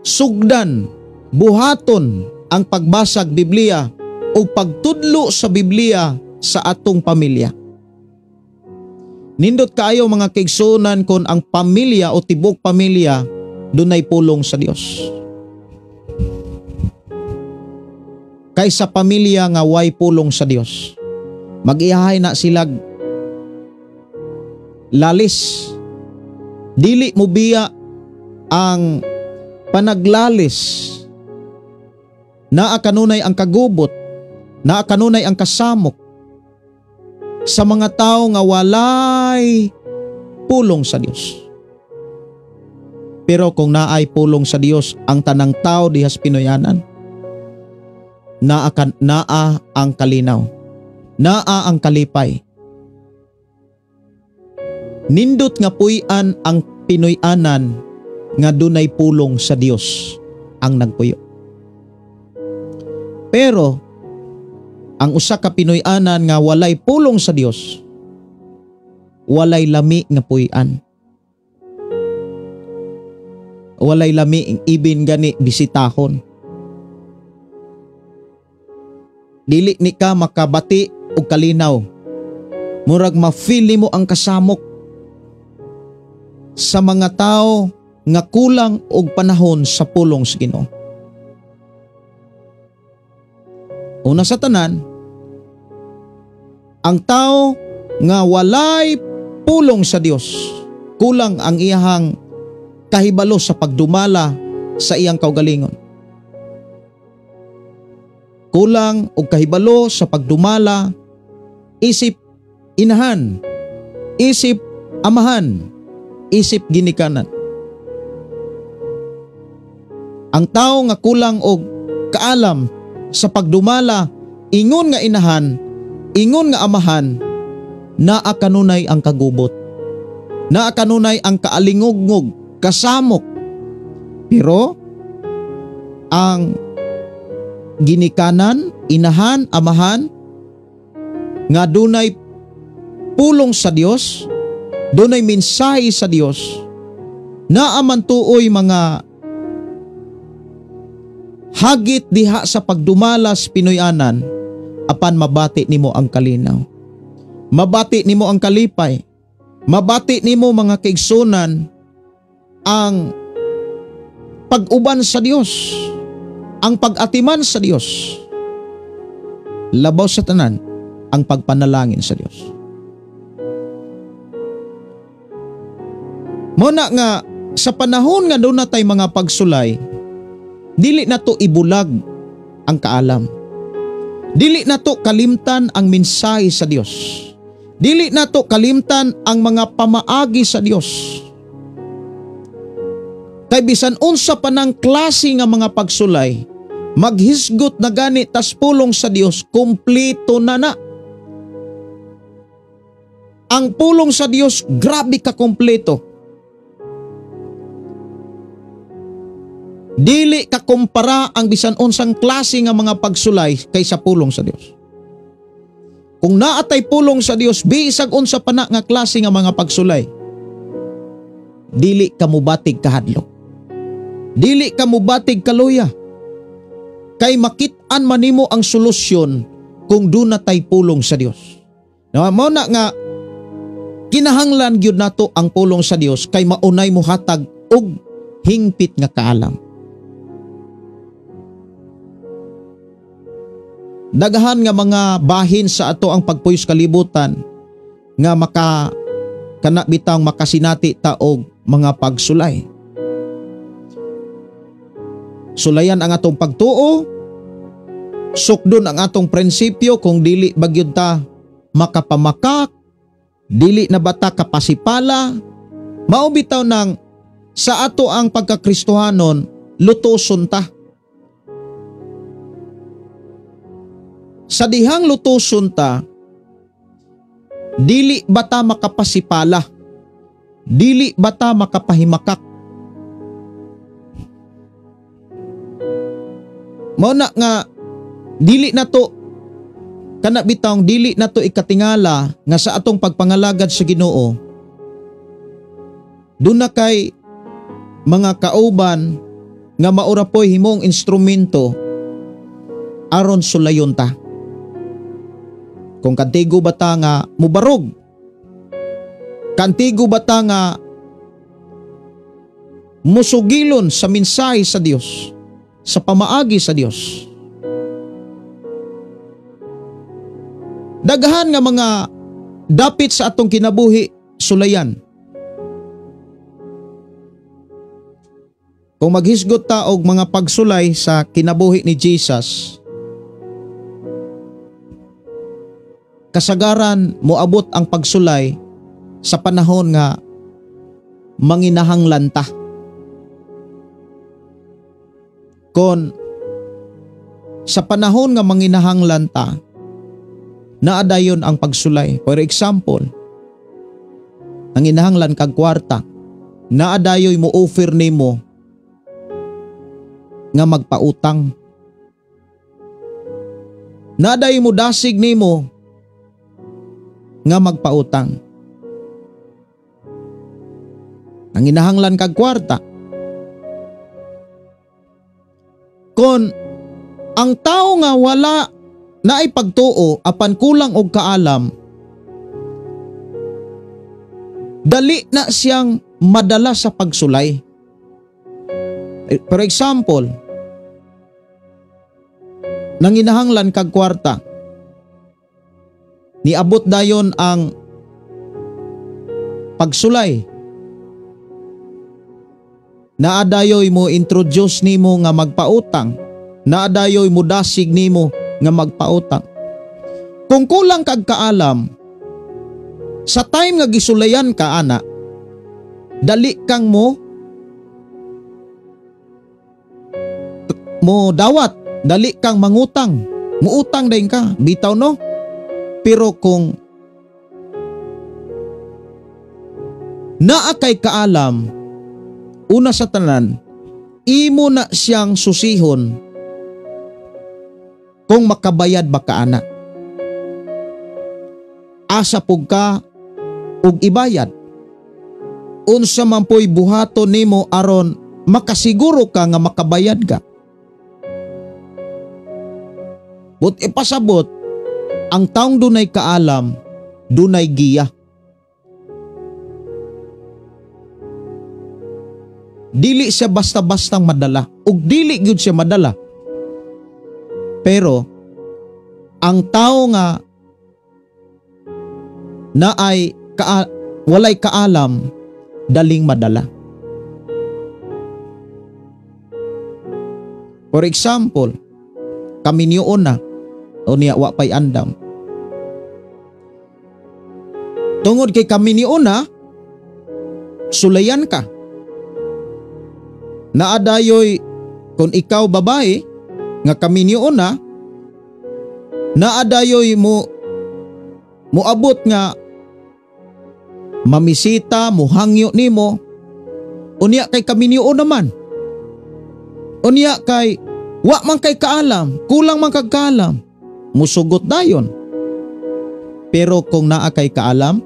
sugdan, buhaton ang pagbasag Biblia o pagtudlo sa Biblia sa atong pamilya. Nindot kaayo mga kaigsunan kon ang pamilya o tibok pamilya dunay pulong sa Dios. Kaysa pamilya nga way pulong sa Dios, mag-iyahay na silag lalis. Dili mo biya ang panaglalis. Naa kanunay ang kagubot, naa kanunay ang kasamok sa mga tao nga walay pulong sa Dios. Pero kung naay pulong sa Dios ang tanang tao dihas Pinoyanan, naa ang kalinaw, naa ang kalipay. Nindot nga puy-an ang Pinoyanan nga dunay pulong sa Dios ang nagpuyo. Pero ang usa ka Pinoyanan nga walay pulong sa Dios, walay lami nga puy-an. Walay lami ang ibin gani bisitahon. Dili ni ka makabati og kalinaw. Murag ma-feel mo ang kasamok sa mga tao nga kulang og panahon sa pulong sa Ginoo. Una sa tanan, ang tao nga walay pulong sa Dios, kulang ang iyang kahibalo sa pagdumala sa iyang kaugalingon. Kulang og kahibalo sa pagdumala isip inahan, isip amahan, isip ginikanan. Ang tao nga kulang og kaalam sa pagdumala ingon nga inahan, ingon nga amahan, naa kanunay ang kagubot, naa kanunay ang kaalingog-ngog, kasamok. Pero ang ginikanan, inahan, amahan nga dunay pulong sa Dios, dunay mensahe sa Dios, naa man tuoy mga hagit diha sa pagdumalas Pinoyanan, apan mabati nimo ang kalinaw, mabati nimo ang kalipay, mabati nimo mga kaigsunan ang pag-uban sa Dios, ang pag-atiman sa Dios, labaw sa tanan ang pagpanalangin sa Dios. Muna nga sa panahon nga doon natay mga pagsulay, dili na to ibulag ang kaalam. Dili na to kalimtan ang mensahe sa Dios. Dili na to kalimtan ang mga pamaagi sa Dios. Kay bisan unsa pa ng klase nga mga pagsulay, maghisgot na gani tas pulong sa Dios, kumpleto na na. Ang pulong sa Dios, grabe ka kumpleto. Dili ka kumpara ang bisan unsang klase nga mga pagsulay kaysa pulong sa Dios. Kung naatay pulong sa Dios, bisag unsa pa na nga klase nga mga pagsulay, dili ka mubatig kahadlok. Dili ka mubatig kaluya. Kay makit-an man nimo ang solusyon kung doon natay pulong sa Dios. Mao na nga kinahanglan gyud nato ang pulong sa Dios kay maunay mo hatag og hingpit nga kaalam. daghan nga mga bahin sa ato ang pagpuyos kalibutan nga kana bitang makasinati ta og mga pagsulay. Sulayan ang atong pagtuo, sukdon ang atong prinsipyo kung dili bagyod ta makapamakak, dili na bata kapasipala, mao bitaw nang sa ato ang pagkakristohanon lutoson ta. Sa dihang lutoson ta, dili bata makapasipala, dili bata makapahimakak. Mao na nga dili na to kana bitawng dili na to ikatingala nga sa atong pagpangalagad sa Ginoo duna kay mga kauban nga maura poy himong instrumento aron sulayon ta. Kung kantigo bata nga mubarog, kantigo bata nga musugilon sa mensahe sa Dios, sa pamaagi sa Dios. Daghan nga mga dapit sa atong kinabuhi sulayan. Kung maghisgot ta og mga pagsulay sa kinabuhi ni Jesus, kasagaran moabot ang pagsulay sa panahon nga manginahanglan ta. Kon sa panahon nga manginahanglan ta, naadayon ang pagsulay. For example, nanginahanglan kag kwarta, naadayoy mo offer nimo nga magpautang. Naadayoy mo dasig nimo nga magpautang. Nanginahanglan kag kwarta. Kon ang tao nga wala na ay pagtuo apan kulang og kaalam, dali na siyang madala sa pagsulay. For example, nanginahanglan kag kwarta, niabot dayon ang pagsulay, naadayoy mo introduce nimo nga magpautang, naadayoy mo dasig nimo nga magpautang. Kung kulang kag kaalam, sa time nga gisulayan ka ana, dali kang mo dawat, dali kang mangutang, muutang dayon ka, bitaw no? Pero kung naa kay kaalam, una sa tanan, imo na siyang susihon kung makabayad ba ka ana. Asa pug ka ug ibayad. Unsa man po'y buhaton nimo aron makasiguro ka nga makabayad ka. But ipasabot, ang taong dunay kaalam, dunay giya. Dili siya basta-bastang madala, ug dili gyud siya madala. Pero ang tao nga na ay walay kaalam, daling madala. For example, kami niyo na o niya wa pay andam. Tungod kay kami niyo na, sulayan ka. Naadayoy kung ikaw babae nga kami niyo na, naadayoy mo abot nga mamisita, muhangyo nimo, unya kay kami niyo naman. Unya kay wa man kay kaalam, kulang man kag kaalam, musugot dayon. Pero kung naa kay kaalam,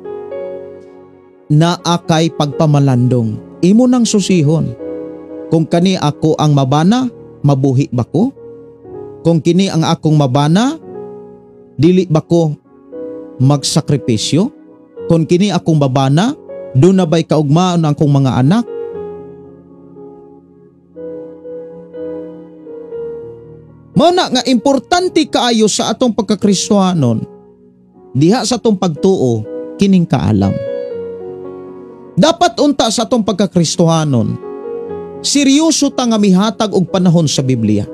naa kay pagpamalandong, imo nang susihon. Kung kani ako ang mabana, mabuhi ba ko? Kung kini ang akong mabana, dili ba ko magsakripisyo? Kung kini akong mabana, doon na ba'y kaugmaan ang akong mga anak? Mao na nga importante kaayo sa atong pagkakristohanon diha sa atong pagtuo kining kaalam. Dapat unta sa atong pagkakristohanon seryoso ta nga mihatag og panahon sa Biblia.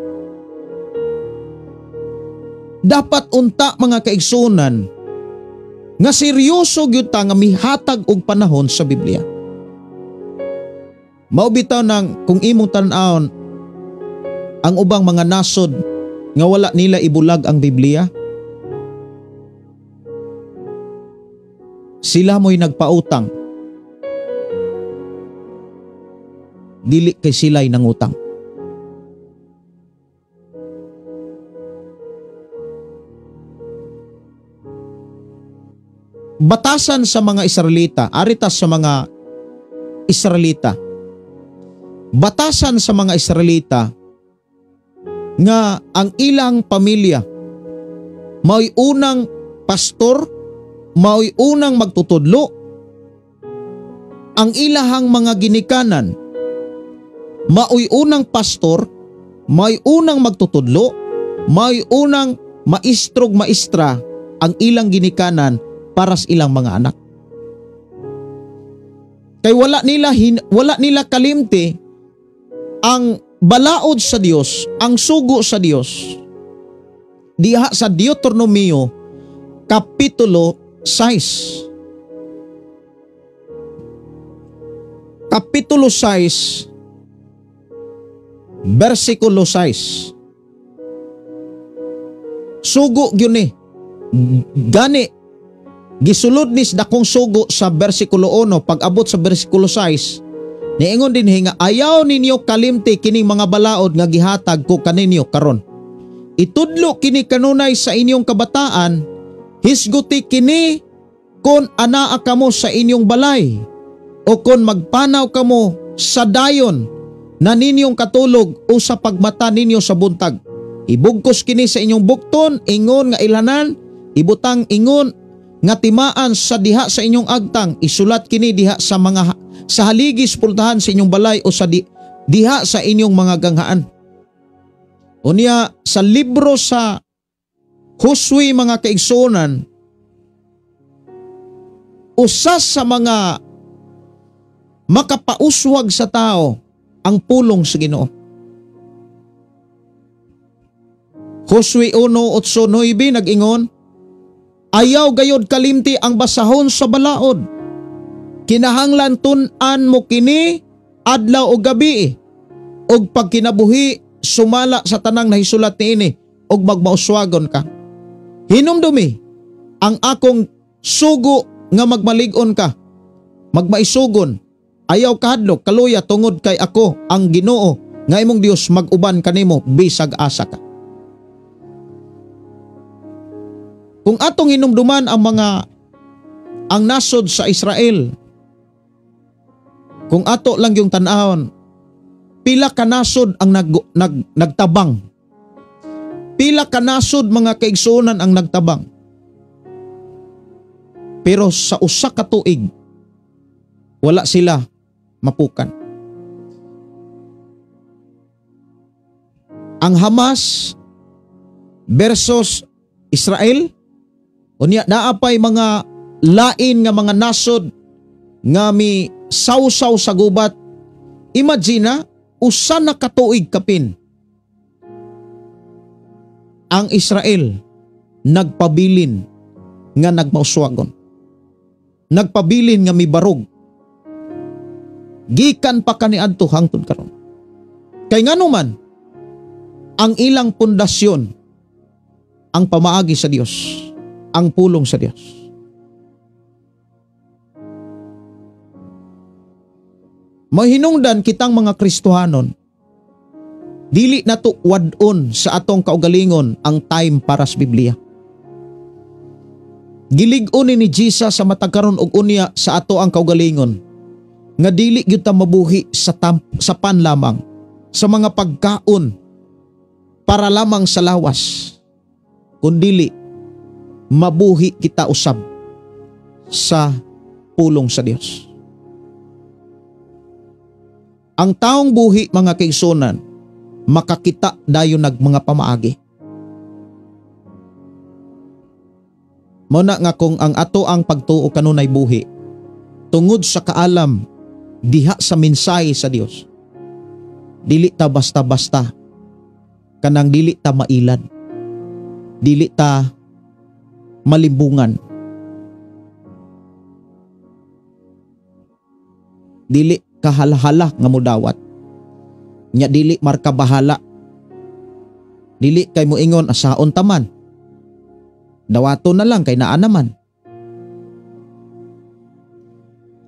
Dapat unta mga kaigsunan nga seryoso gyud ta nga mihatag og panahon sa Biblia. Mao bitaw nang kung imong tan-awon ang ubang mga nasod nga wala nila ibulag ang Biblia, sila mo'y nagpautang, dili kay sila'y nangutang. Batasan sa mga Israelita, aritas sa mga Israelita, batasan sa mga Israelita nga ang ilang pamilya mao'y unang pastor, mao'y unang magtutudlo, ang ilahang mga ginikanan mao'y unang pastor, mao'y unang magtutudlo, mao'y unang maestrog maestra ang ilang ginikanan para sa ilang mga anak. Kay wala nila kalimti ang balaod sa Dios, ang sugo sa Dios. Diha sa Deuteronomio kapitulo 6. Kapitulo 6 versikulo 6. Sugo gyud ni. Gani gisulod ni dakong sugo sa versikulo 1 pag-abot sa versikulo 6. Niingon din nga ayaw ninyo kalimti kining mga balaod nga gihatag ko kaninyo karon. Itudlo kini kanunay sa inyong kabataan, hisguti kini kon anaa kamo sa inyong balay o kon magpanaw kamo sa dayon na ninyong katulog o sa pagmata ninyo sa buntag. Ibugkos kini sa inyong bukton, ingon nga ilanan, ibutang ingon nga timaan sa diha sa inyong agtang, isulat kini diha sa haligis pultahan sa inyong balay o sa diha sa inyong mga ganghaan. Unya sa libro sa Josue mga kaigsunan, usas sa mga makapauswag sa tao ang pulong sa Ginoo. Josue 1:8-9 nag-ingon, ayaw gayod kalimti ang basahon sa balaod. Kinahanglan tun-an mo kini adlaw o gabi og pagkinabuhi sumala sa tanang nahisulat niini og magmauswagon ka. Hinumdumi ang akong sugo nga magmalig-on ka, magmaisugon, ayaw kahadlok kaluya tungod kay ako ang Ginoo nga imong Dios mag-uban kanimo bisag asa ka. Kung atong hinumduman ang nasod sa Israel, kung ato lang yung tan-awon, pila ka nasod ang nagtabang. Pila ka nasod mga kaigsunan ang nagtabang. Pero sa usa ka tuig, wala sila mapukan. Ang Hamas versus Israel, unya naapay mga lain nga mga nasod nga mi sausaw sa gubat. Imagine usa na katuig kapin ang Israel nagpabilin nga nagmauswagon, nagpabilin nga mibarog gikan pa kaniadto hangtod karon. Kay ngano man ang ilang pundasyon ang pamaagi sa Dios, ang pulong sa Dios. Mahinungdan kitang mga Kristohanon, dili nato wadon sa atong kaugalingon ang time para sa Biblia. Gilig-on ni Jesus sa matag karon og unya sa ato ang kaugalingon nga dili gyud ta mabuhi sa pan lamang, sa mga pagkaon para lamang sa lawas, kundili mabuhi kita usab sa pulong sa Dios. Ang taong buhi mga kaigsunan makakita dayon nag mga pamaagi. Mao na nga kung ang ato ang pagtuo kanunay buhi tungod sa kaalam diha sa mensahe sa Dios, dili ta basta-basta kanang dili ta mailad, dili ta malimbungan, dili kahalhala nga mudawat, nya dili markabahala, dili kay moingon asaon taman, dawato na lang kay naa naman.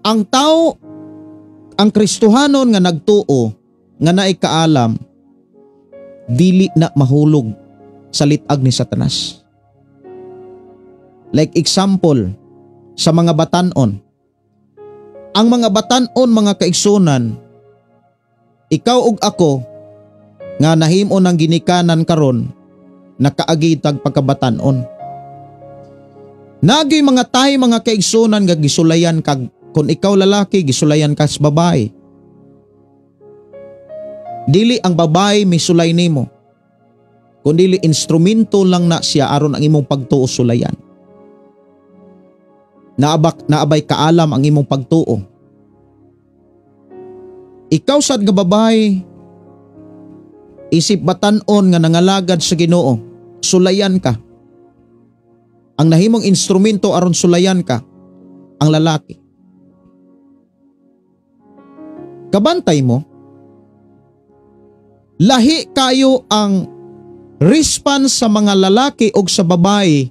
Ang tao, ang Kristohanon nga nagtuo nga naay kaalam, dili na mahulog sa litag ni Satanas. Like example, sa mga batanon. Ang mga batanon, mga kaigsunan, ikaw ug ako nga nahimo ng ginikanan karon, nakaagitag pagkabatanon. Nagyoy mga tayo mga kaigsunan nga gisulayan kag kung ikaw lalaki gisulayan ka sa babae. Dili ang babae misulay nimo, kundi instrumento lang na siya aron ang imong pagtuo sulayan. Naabay kaalam ang imong pagtuo. Ikaw sad nga babae, isip batanon nga nangalagad sa Ginoo, sulayan ka. Ang nahimong instrumento aron sulayan ka, ang lalaki. Kabantay mo, lahi kayo ang response sa mga lalaki o sa babae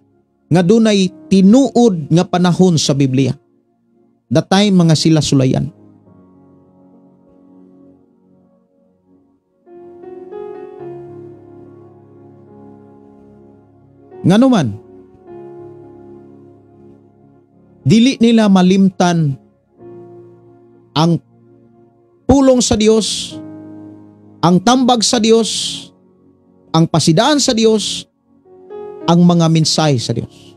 nga dunay tinuod nga panahon sa Biblia. The time mga sila sulayan. Nganuman, dili nila malimtan ang pulong sa Dios, ang tambag sa Dios, ang pasidaan sa Dios, ang mga mensahe sa Dios.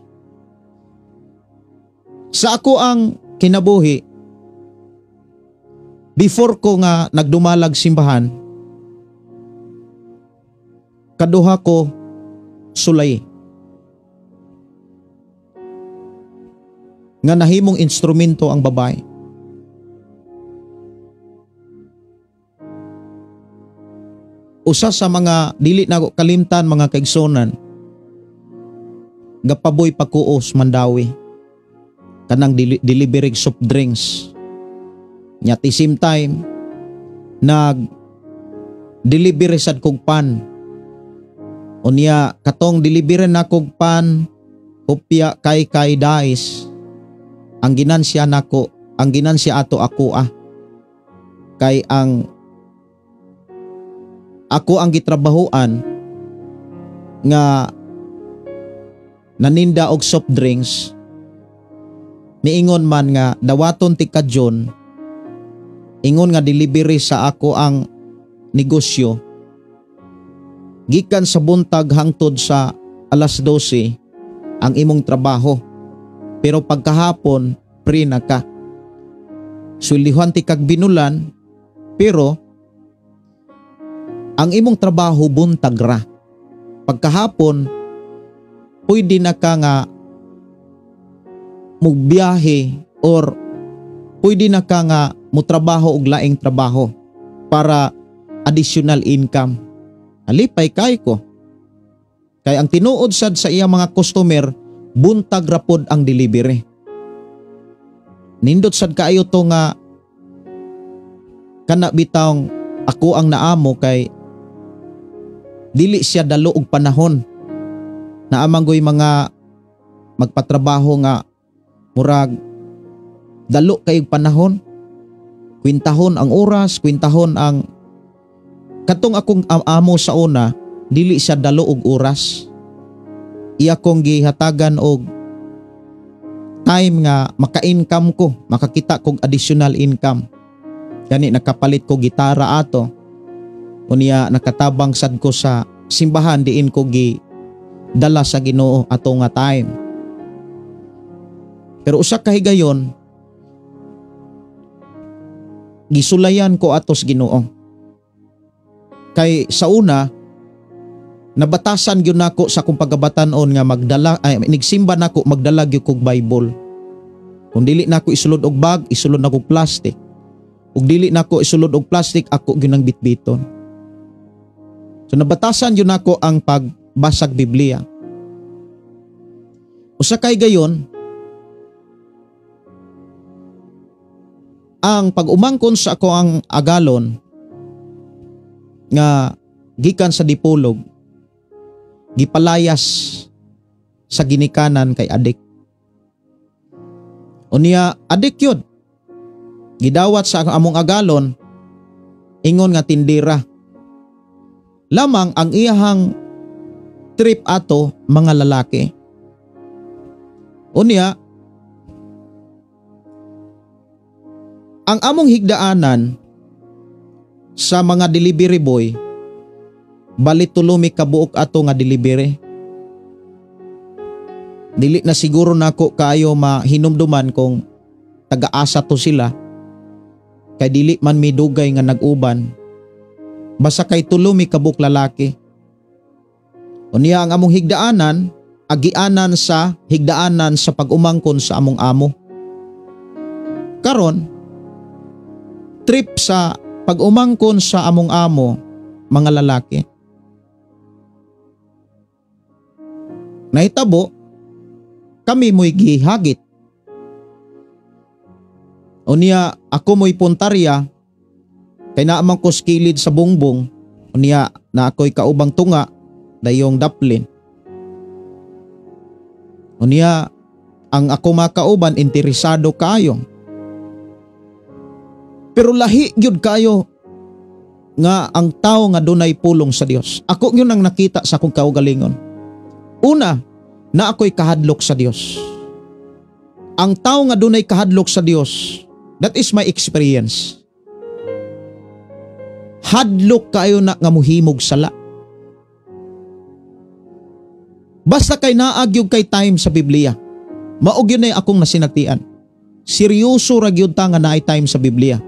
Sa ako ang kinabuhi, before ko nga nagdumalag simbahan, kaduha ko sulay. Nga nahimong instrumento ang babae. Usa sa mga dili na kalimtan mga kaigsonan, gapaboy pagkuos mandawi kanang delivery soft drinks. Nya at the same time nag delivery sad kog pan. Unya katong delivery na kog pan, kopya kay dais. Ang ginansya nako, ang ginansya ato ako kay ang ako ang gitrabahoan nga naninda og soft drinks, miingon man nga dawaton ti kadyon, ingon nga delivery sa ako ang negosyo, gikan sa buntag hangtod sa alas 12 ang imong trabaho. Pero pagkahapon, free na ka. Sulihan ti kag binulan, pero ang imong trabaho buntag ra. Pagkahapon, pwede na ka nga magbiyahe or pwede na ka nga mutrabaho og laing trabaho para additional income. Alipay kay ko. Kay ang tinuod sad sa iyang mga customer, buntag rapod ang delivery. Nindot sad kaayo to nga kana bitawng ako ang naamo kay dili siya dalo og panahon. Naamanggoy mga magpatrabaho nga murag dalo kay panahon. Kwintahon ang oras, kwintahon ang katong akong amo sa una, dili siya dalo og oras. Iya kong gihatagan og time nga maka-income ko, makakita kog additional income. Gani nakapalit ko gitara ato. Unya nakatabang sad ko sa simbahan diin ko gi dala sa Ginoo ato nga time. Pero usa ka higayon gisulayan ko atos Ginoo. Kay sa una, nabatasan gyud nako sa akong pagkabatanon nga nigsimba nako magdala gyud kog Bible. Kung dili nako isulod og bag, isulod nako plastic. Ug dili nako isulod og plastic, ako gyud nang bitbiton. So nabatasan gyud nako ang pagbasag Biblia. Usa kay gayon, ang pag-umangkon sa ako ang agalon nga gikan sa Dipolog, gipalayas sa ginikanan kay adik. Unya adik yun. Gidawat sa among agalon, ingon nga tindira. Lamang ang iyahang trip ato mga lalaki. Unya, ang among higdaanan sa mga delivery boy, balit tulumi kabuok ato nga delivery. Dili na siguro nako kayo mahinumduman kung taga-asa to sila. Kay dili man midugay nga nag-uban. Basta kay tulumi kabuok lalaki. Unya ang among higdaanan, agianan sa higdaanan sa pag-umangkon sa among amo. Karon, trip sa pag-umangkon sa among amo, mga lalaki. Nahitabo, kami mo'y gihagit. Unya, ako mo'y puntarya, kay naamang ko skilid sa bungbong. Unya, na ako'y kaubang tunga, dayong daplin. Unya, ang ako makauban, interesado kayo. Pero lahi gyud kayo nga ang tao nga dunay pulong sa Dios. Ako yun ang nakita sa akong kaugalingon. Una, na ako'y kahadlok sa Dios. Ang tao nga dunay kahadlok sa Dios, that is my experience. Hadlok kayo na nga muhimog sala. Basta kay naagyog kay time sa Biblia. Maog yun ay akong nasinatian. Seryoso ra gyud ta nga naay time sa Biblia.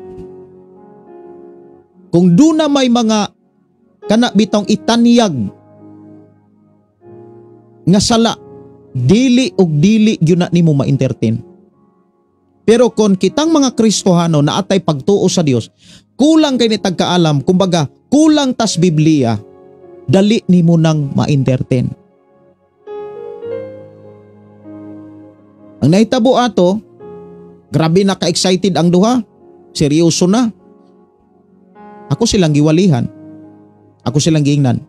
Kung doon na may mga kana bitong itanyag nga sala, dili og dili gyud na nimo ma-entertain. Pero kung kitang mga Kristohano na atay pagtuo sa Dios, kulang kay ni tagkaalam, kumbaga kulang tas Biblia, dali nimo nang ma-entertain. Ang nahitabo ato, grabe na ka-excited ang duha. Seryoso na. Ako silang giwalihan. Ako silang giingnan.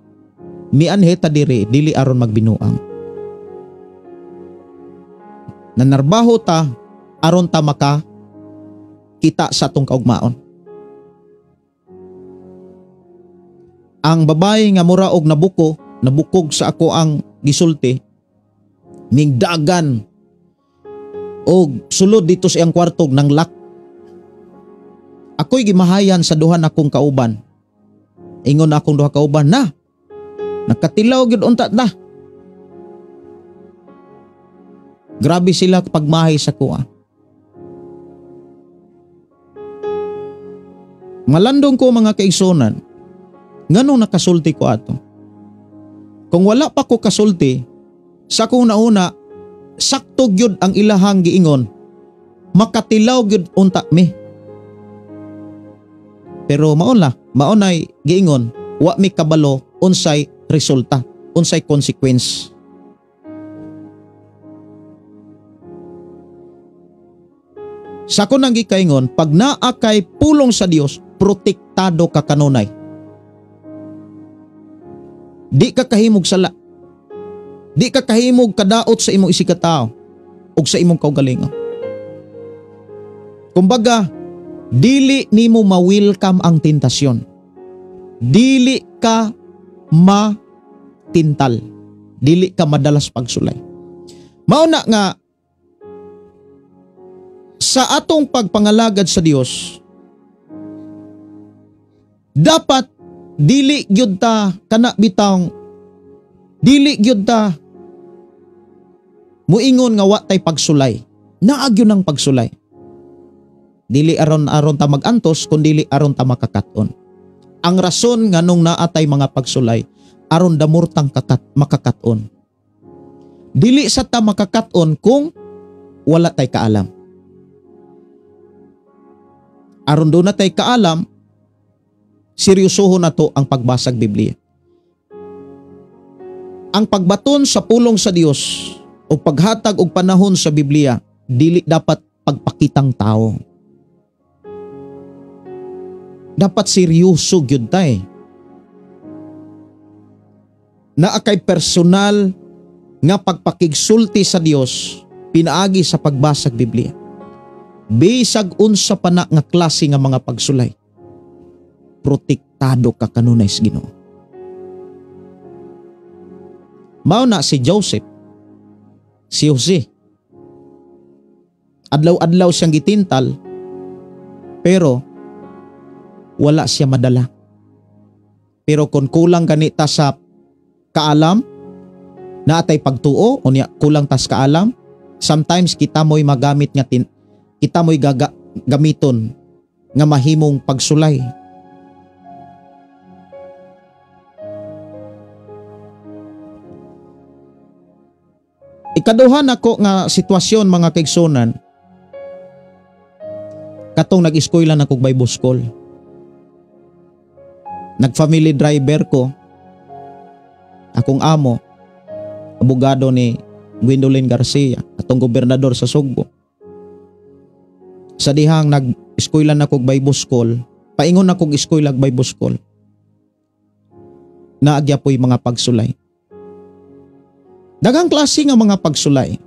Mianhe ta dili aron magbinuang. Nanarbaho ta aron ta maka kita sa tong kaugmaon. Ang babae nga mura og nabukog sa ako ang gisulti, mingdagan og sulod dito sa iyang kwartog ng lock. Ako'y gimahayan sa duha akong kauban. Ingon akong duha kauban, na nakatilaw gyud unta na. Grabe sila pagmahay sa kuha. Malandong ko mga kaigsonan, nganong nakasulti ko ato. Kung wala pa ko kasulti, sa kung nauna, sakto gyud ang ilahang giingon, makatilaw gyud unta mi. Pero maunay giingon, wa mi kabalo unsay resulta, unsay consequence. Sa ko nang gikaingon, pag naa kay pulong sa Dios, protektado ka kanunay. Di ka kahimog sala. Di ka kahimog kadaot sa imong isikatao o sa imong kaugalingon. Kumbaga, dili nimo ma-welcome ang tentasyon. Dili ka matintal. Dili ka madalas pagsulay. Mauna nga, sa atong pagpangalagad sa Dios, dapat dili gyud ta kana bitang dili gyud ta muingon nga wa tay pagsulay. Naagyo ng pagsulay. Dili aron ta magantos, kundi aron ta makakaton. Ang rason nga nung naatay mga pagsulay aron damurtang makakaton. Dili sa ta makakaton kung wala tay kaalam. Aron do na tay kaalam, seryosohon na to ang pagbasag Biblia. Ang pagbaton sa pulong sa Dios o paghatag og panahon sa Biblia dili dapat pagpakitang tao. Dapat seryoso gyud tay. Naa kay personal nga pagpakigsulti sa Dios pinaagi sa pagbasag Biblia. Bisag unsa pa na nga klase nga mga pagsulay, protektado ka kanunay sa Ginoo. Mao na si Joseph, si Jose. Adlaw-adlaw siyang gitintal, pero wala siya madala. Pero kung kulang ganita sa kaalam, naatay pagtuo o niya kulang tas kaalam, sometimes kita mo'y magamit nga kita mo'y gamiton nga mahimong pagsulay. Ikaduha nako nga sitwasyon mga kaigsunan, katong nag-eskwela na kog Bible School. Nag-family driver ko, akong amo, abogado ni Gwendolyn Garcia, atong gobernador sa Sugbo. Sa dihang nag-eskwela na kog Bible School, paingon na kog eskwela ag Bible School, naagya po'y mga pagsulay. Daghang klase nga mga pagsulay.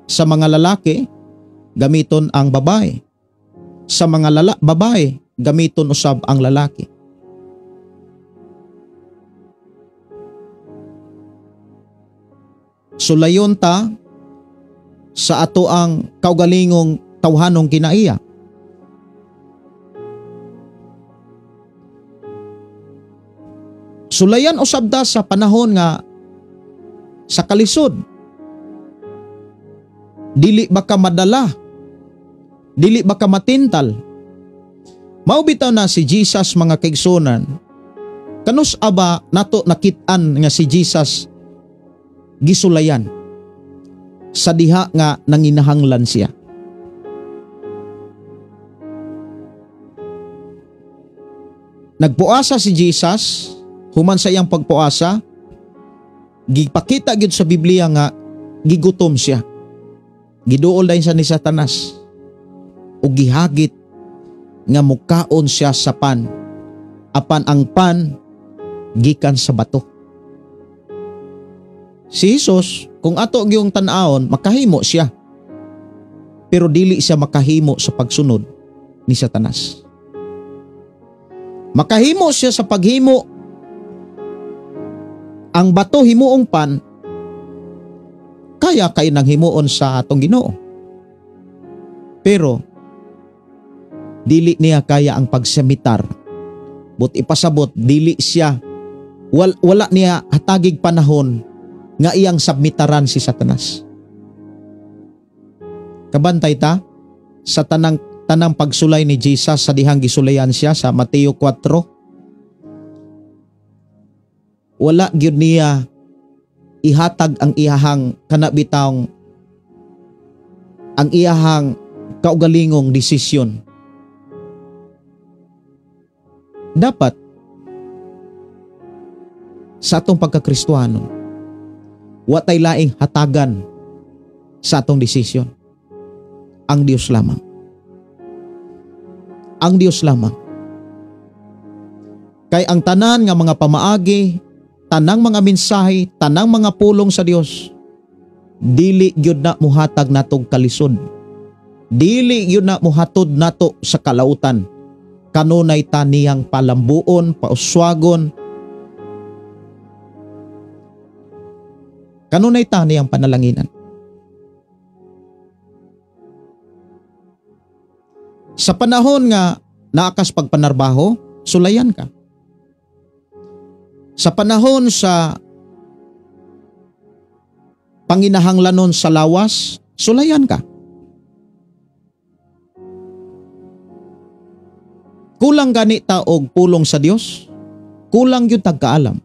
Sa mga lalaki, gamiton ang babae. Sa mga babae, gamiton usab ang lalaki. Sulayon ta sa ato ang kaugalingong tawhanong kinaiya. Sulayan usab ta sa panahon nga sa kalisod. Dili ba ka madala? Dili ba ka matintal? Mao bitaw na si Jesus mga kaigsunan. Kanus aba nato nakit-an nga si Jesus gisulayan sa diha nga nanginahanglan siya. Nagpuasa si Jesus, human sa iyang pagpuasa, gipakita gyud sa Biblia nga gigutom siya. Giduol dayon sa ni Satanas o gihagit nga mukaon siya sa pan. Apan ang pan gikan sa bato. Si Jesus, kung ato gyung tan-awon, makahimo siya. Pero dili siya makahimo sa pagsunod ni Satanas. Makahimo siya sa paghimo ang bato himuong pan, kaya kay nang himuon sa atong Ginoo. Pero dili niya kaya ang pagsamitar. But ipasabot, dili siya, wala niya hatagig panahon nga iyang submitaran si Satanas. Kabantay ta sa tanang pagsulay ni Jesus sa dihang gisulayan siya sa Mateo 4. Wala gyud niya ihatag ang iyahang kanabitawng ang iyahang kaugalingong desisyon. Dapat sa atong pagkakristohano, watay laing hatagan sa atong desisyon. Ang Dios lamang. Ang Dios lamang. Kay ang tanan nga mga pamaagi, tanang mga mensahe, tanang mga pulong sa Dios, dili gyud na muhatag natong kalisod. Dili gyud na muhatod nato sa kalautan. Kanunay ta niyang palambuon, pauswagon. Kanunay ta niyang panalanginan. Sa panahon nga naakas pagpanarbaho, sulayan ka. Sa panahon sa panginahanglanon sa lawas, sulayan ka. kulang gani ta og pulong sa Dios, kulang gyud tag kaalam.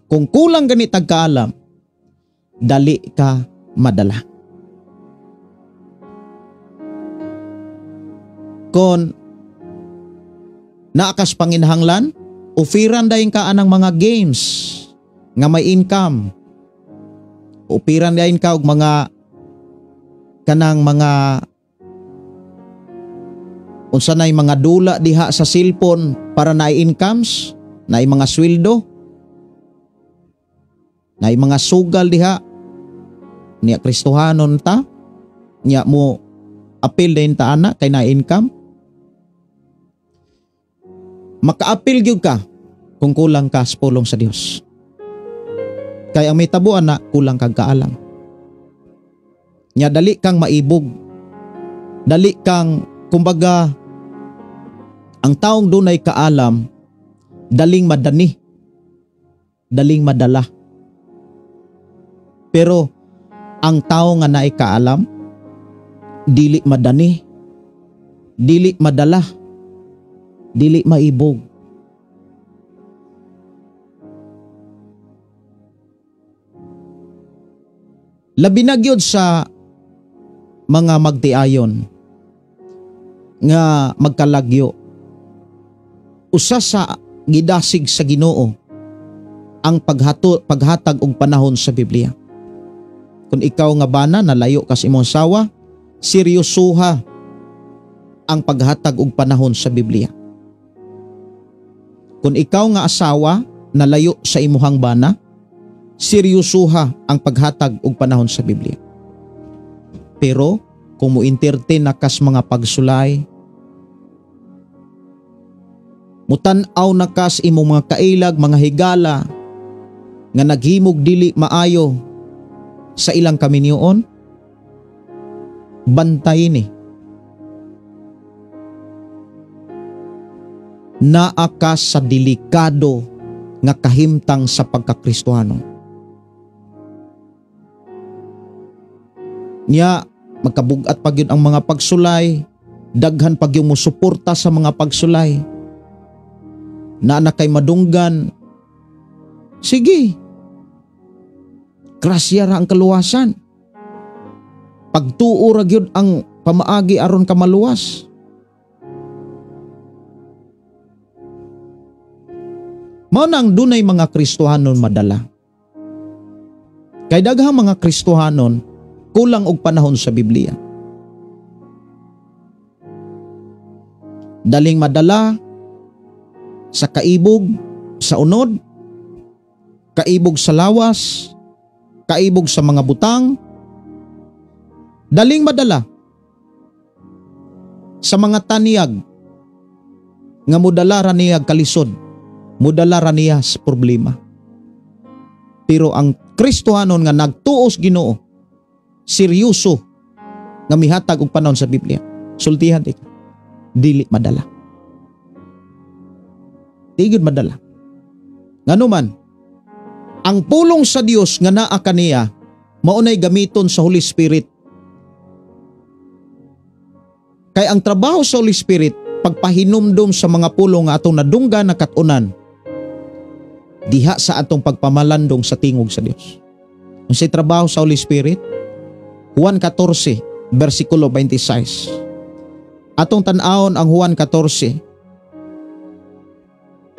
Kung kulang gani tag kaalam, dali ka madala. Kon naakas panginhanglan, ufiran dayon ka anang mga games nga may income. Upiran dayon ka og mga kanang mga unsa nay mga dula diha sa cellphone para na incomes, na mga sweldo, na mga sugal diha. Niya Kristohanon ta, niya mo apil din ta ana kay na income. Maka-apil gyud ka kung kulang ka sa pulong sa Dios. Kay ang may tabuan na kulang kag kaalam. Nya dali kang maibog. Dali kang, kumbaga, ang taong dunay kaalam, daling madani, daling madala. Pero ang tao nga naay kaalam, dili madani, dili madala, dili maibog. Labi na gyud sa mga magtiayon nga magkalagyo, usa sa gidasig sa Ginoo ang paghatag og panahon sa Biblia. Kung ikaw nga bana nalayo ka sa imong asawa, seryosoha ang paghatag og panahon sa Biblia. Kung ikaw nga asawa nalayo sa imuhang bana, seryosoha ang paghatag og panahon sa Biblia. Pero kung mo entertain na kas mga pagsulay, mutan-aw na kas imong mga kailag, mga higala nga naghimog dili maayo sa ilang kaminyoon, bantay ni. Naa sa delikado nga kahimtang sa pagkakristohano. Nya magkabugat pa gyud ang mga pagsulay, daghan pa gyud mo suporta sa mga pagsulay. Na kay madunggan, sige, grasya ra ang kaluwasan. Pagtuo ra gyud ang pamaagi aron ka maluwas. Mao nang dunay mga Kristohanon madala. Kay daghang mga Kristohanon kulang og panahon sa Biblia. Daling madala sa kaibog, sa unod, kaibog sa lawas, kaibog sa mga butang, daling madala sa mga taniyag nga mudala ra niya kalisod, mudala ra niya sa problema. Pero ang Kristohanon nga nagtuos Ginoo, seryoso nga mihatag og panahon sa Biblia, sultihan di dili madala. Tigid madala. Nganuman, ang pulong sa Dios nga naa kaniya maunay gamiton sa Holy Spirit. Kay ang trabaho sa Holy Spirit pagpahinumdum sa mga pulong nga atong nadunggan na katunan diha sa atong pagpamalandong sa tingog sa Dios. Unsay trabaho sa Holy Spirit? Juan 14 versikulo 26. Atong tan-awon ang Juan 14.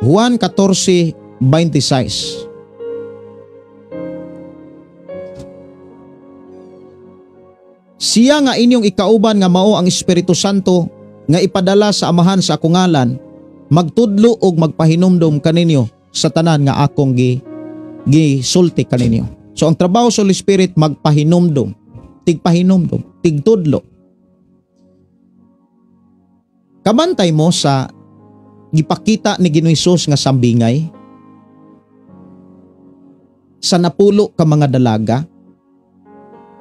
Juan 14:26. Siya nga inyong ikauban nga mao ang Espiritu Santo nga ipadala sa amahan sa akong ngalan, magtudlo og magpahinumdom kaninyo sa tanan nga akong gisulti kaninyo. So ang trabaho sa Holy Spirit magpahinumdom, tigpahinumdom, tigtudlo. Kabantay mo sa gipakita ni Ginoong Hesus nga sambingay sa napulo ka mga dalaga.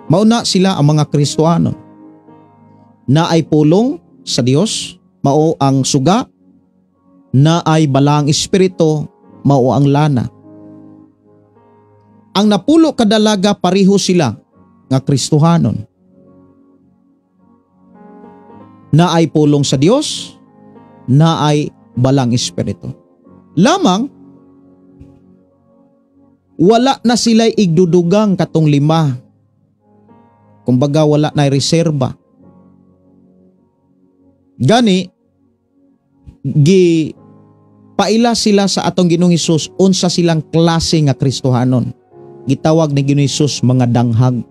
Mauna sila ang mga Kristohanon na ay pulong sa Dios, mao ang suga, na ay balang espiritu, mao ang lana. Ang napulo ka dalaga pareho sila nga Kristohanon, na ay pulong sa Dios, na ay balang espiritu. Lamang wala na sila'y igdudugang katong 5. Kumbaga wala na reserba. Gani paila sila sa atong Ginoong Hesus unsa silang klase nga Kristohanon. Gitawag ni Ginoong Hesus mga danghag.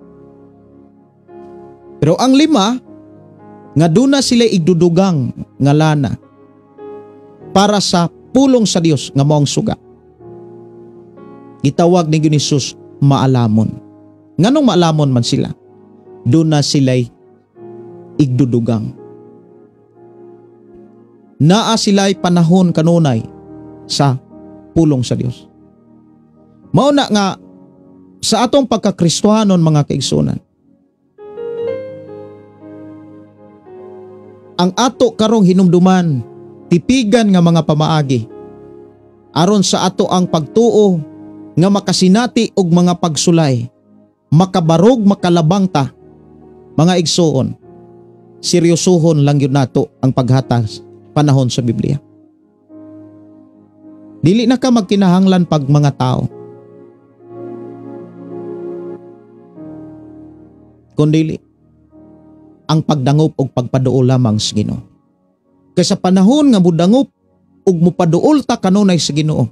Pero ang 5 nga duna sila igdudugang nga lana para sa pulong sa Dios nga maong suga. Gitawag ni Ginoong Hesus maalamon. Nganong maalamon man sila? Duna sila'y igdudugang. Naa sila'y panahon kanunay sa pulong sa Dios. Mao na nga sa atong pagkakristohanon mga kaigsunan, ang ato karong hinumduman, tipigan nga mga pamaagi, aron sa ato ang pagtuo nga makasinati og mga pagsulay, makabarog makalabang ta, mga igsuon, seryosohon lang yun nato ang paghatas panahon sa Biblia. Dili na ka magkinahanglan pag mga tao, kundili ang pagdangop og pagpaduol lamang sa Ginoo. Kay sa panahon nga mudangop ug mupaduol ta kanunay sa Ginoo,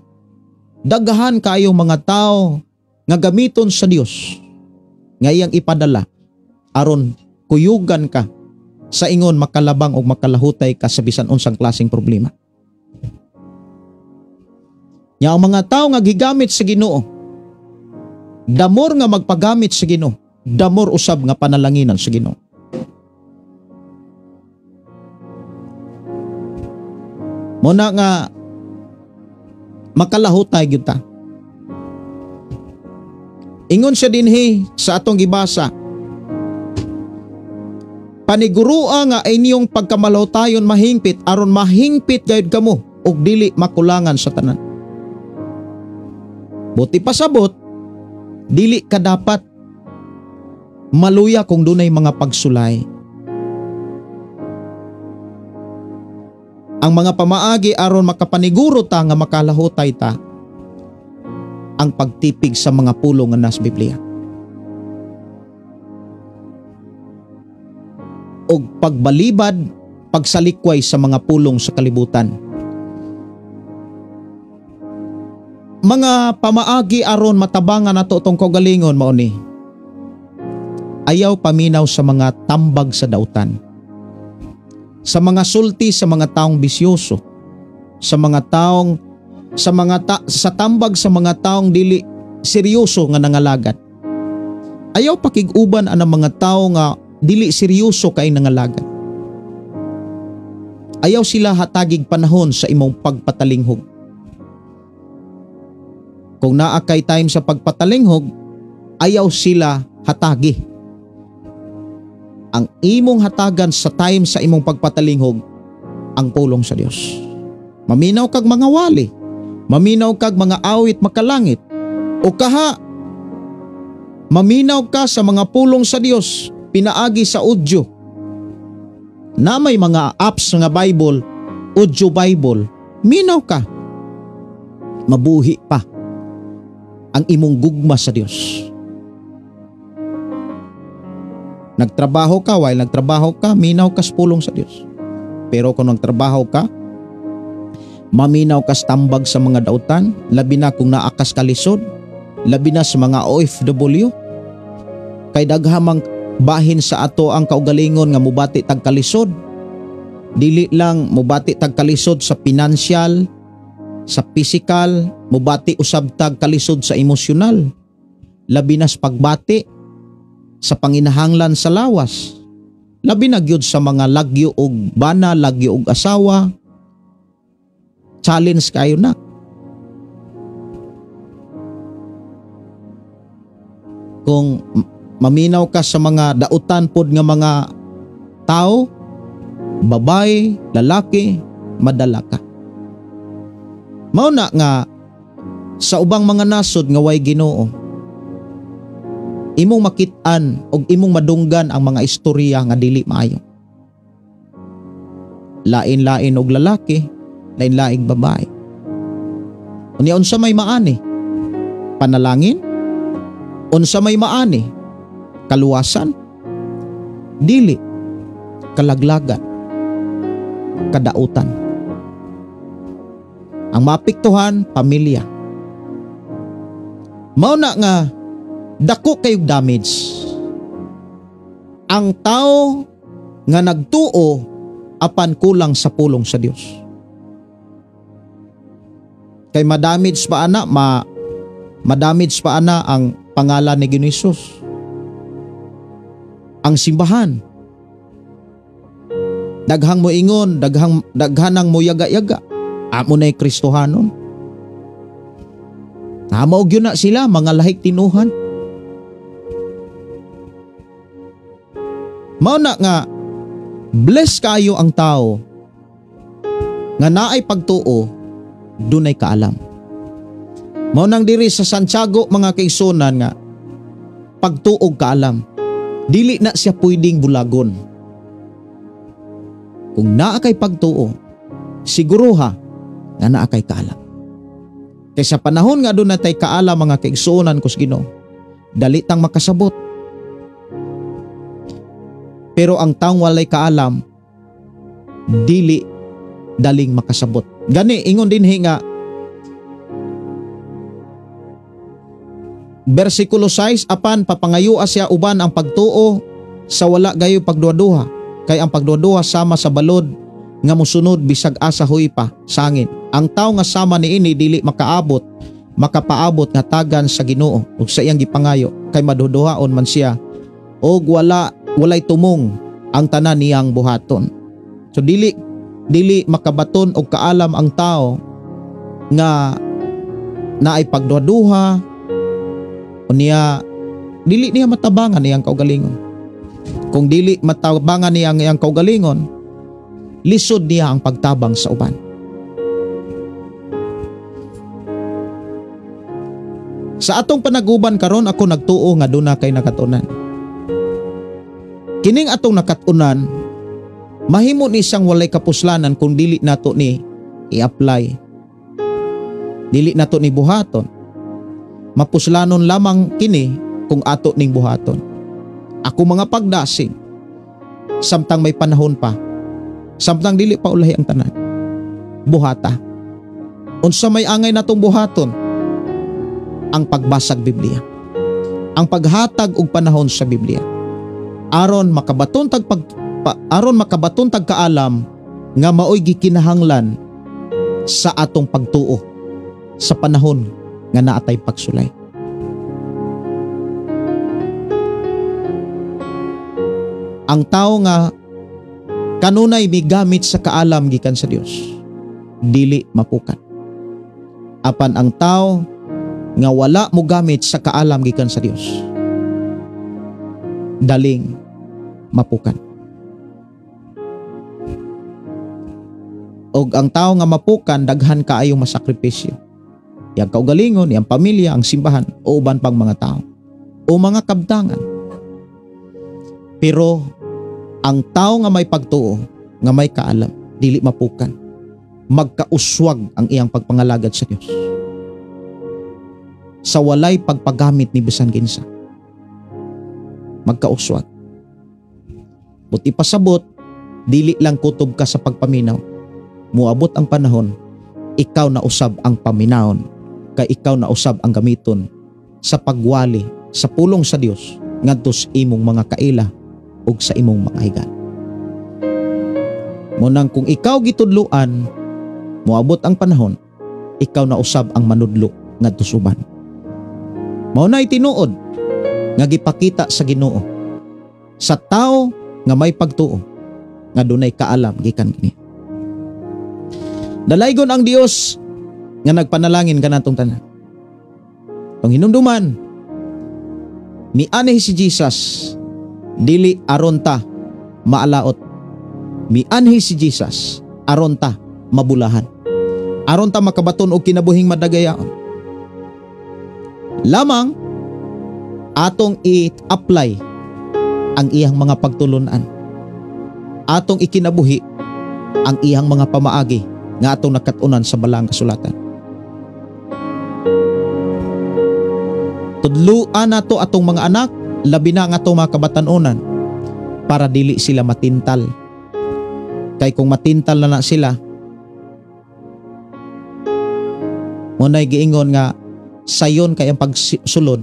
daghan kayo mga tao nga gamiton sa Dios nga iyang ipadala aron kuyugan ka sa ingon makalabang o makalahutay ka sa bisan unsang klaseng problema. Nya ang mga tao nga gigamit sa Ginoo, damor nga magpagamit sa Ginoo, damor usab nga panalanginan sa Ginoo. Muna nga makalahutay gyud ta. Ingon siya dinhi sa atong gibasa, panigurua nga inyong pagkamalahutayon mahingpit aron mahingpit gayud kamo ug dili makulangan sa tanan. Buti pasabot, dili ka dapat maluya kung dunay mga pagsulay. Ang mga pamaagi aron makapaniguro ta nga makalahutay ta ang pagtipig sa mga pulong nga nas Biblia. Og pagbalibad, pagsalikway sa mga pulong sa kalibutan. Mga pamaagi aron matabangan nato tong kaugalingon mao ni, ayaw paminaw sa mga tambag sa dautan, sa mga sulti sa mga taong bisyoso, sa mga taong sa tambag sa mga taong dili seryoso nga nangalagad. Ayaw pakig-uban ang mga tao nga dili seryoso kay nangalagad. Ayaw sila hatagig panahon sa imong pagpatalinghog. Kung naa kay time sa pagpatalinghog, ayaw sila hatagi. Ang imong hatagan sa time sa imong pagpatalinghog, ang pulong sa Dios. Maminaw kag mga wali, maminaw kag mga awit makalangit, o kaha maminaw ka sa mga pulong sa Dios, pinaagi sa audio. Na may mga apps nga Bible, audio Bible, minaw ka. Mabuhi pa ang imong gugma sa Dios. Nagtrabaho ka, while nagtrabaho ka, minaw ka sa pulong sa Dios. Pero kung nagtrabaho ka, maminaw ka sa tambag sa mga dautan, labi na kung naakas kalisod, labi na sa mga OFW, kay daghamang bahin sa ato ang kaugalingon nga mubati tag kalisod. Dili lang mubati tag kalisod sa financial, sa physical, mubati usab tag kalisod sa emosyonal. Labi na sa pagbati sa panginahanglan sa lawas. Labi na gyud sa mga lagyo og bana, lagyo og asawa. Challenge kayo na. Kung maminaw ka sa mga dautan pod nga mga tao, babae, lalaki, madala ka. Mao na nga sa ubang mga nasod nga way Ginoo, imong makit-an og imong madunggan ang mga istorya nga dili maayo. Lain-lain og lalaki, lain-laing babae. Unya unsa may maani? Panalangin? Unsa may maani? Kaluwasan? Dili. Kalaglagan. Kadautan. Ang maapektuhan, pamilya. Mao na nga dako kayog damage. Ang tao nga nagtuo apan kulang sa pulong sa Dios. Kay madamage pa ana madamage pa ana ang pangalan ni Ginoong Hesus. Ang simbahan. Daghang mo ingon, daghanang mo yaga-yaga. Amo na'y Kristohanon. Amaog yun na sila, mga lahik tinuhan. Mao na nga, bless kayo ang tao nga naay pagtuo, dunay kaalam. Mao nang diri sa Santiago mga kaigsunan nga, pagtuog kaalam, dili na siya pwedeng bulagon. Kung naa kay pagtuo, siguro ha, nga naa kay kaalam. Kay sa panahon nga doon natay kaalam mga kaigsunan kus Ginoo, dali tang makasabot. Pero ang taong walay kaalam, dili daling makasabot. Gani, ingon din nga, versikulo 6, apan papangayua siya uban ang pagtuo sa wala gayo pagduwa-duha. Kay ang pagduwa-duha sama sa balod nga musunod bisag asa huy pa sangin. Ang tao nga sama niini dili makapaabot nga tagan sa Ginoo ug sa iyang gipangayo kay maduduhaon man siya og walay tumong ang tanan niyang buhaton. So dili makabaton og kaalam ang tao nga naay pagduwa-duha o niya dili niya matabangan niyang kaugalingon. Kung dili matabangan niya ang iyang kaugalingon, lisod niya ang pagtabang sa uban. Sa atong panaguban karon ako nagtuo nga duna kay nakatunan. Kining atong nakatunan, mahimo ni siyang walay kapuslanan kung dili nato ni i-apply. Dili nato ni buhaton. Mapuslanon lamang kini kung ato ning buhaton. Ako mga pagdasig, samtang may panahon pa, samtang dili pa ulahi ang tanan, buhata. Unsa may angay natong buhaton? Ang pagbasag Biblia, ang paghatag og panahon sa Biblia, aron makabaton tag kaalam nga maoy gikinahanglan sa atong pagtuo sa panahon nga naatay pagsulay. Ang tao nga kanunay migamit sa kaalam gikan sa Dios, dili mapukan. Apan ang tao nga wala mo gamit sa kaalam gikan sa Dios, daling mapukan. Og ang tao nga mapukan, daghan kaayong masakripisyo. Yang kaugalingon, yang pamilya, ang simbahan, o uban pang mga tao, o mga kabtangan. Pero ang tao nga may pagtuo, nga may kaalam, dili mapukan, magkauswag ang iyang pagpangalagad sa Dios, sa walay pagpagamit ni bisan kinsa. Magkauswag. Buti pasabot, dili lang kutob ka sa pagpaminaw. Muabot ang panahon, ikaw na usab ang paminawon, kay ikaw na usab ang gamiton sa pagwali sa pulong sa Dios ngadto sa imong mga kaila ug sa imong mga higan. Munang kung ikaw gitudloan, muabot ang panahon, ikaw na usab ang manudlo ngadto suban. Mao nay tinuod nga gipakita sa Ginoo sa tao nga may pagtuo nga dunay kaalam gikan kini. Dalaygon ang Dios nga nagpanalangin kanatong tanan. Tong hinumduman, mianhi si Jesus, dili aron ta maalaot. Mianhi si Jesus aron ta mabulahan, aron ta makabaton og kinabuhing madagayaon. Lamang atong i-apply ang iyang mga pagtulunan, atong ikinabuhi ang iyang mga pamaagi nga atong nakatunan sa balang kasulatan. Tudluan nato atong mga anak, labi na nga atong mga kabatanunan, para dili sila matintal. Kay kung matintal na sila, muna'y giingon nga sayon kay ang pagsulod,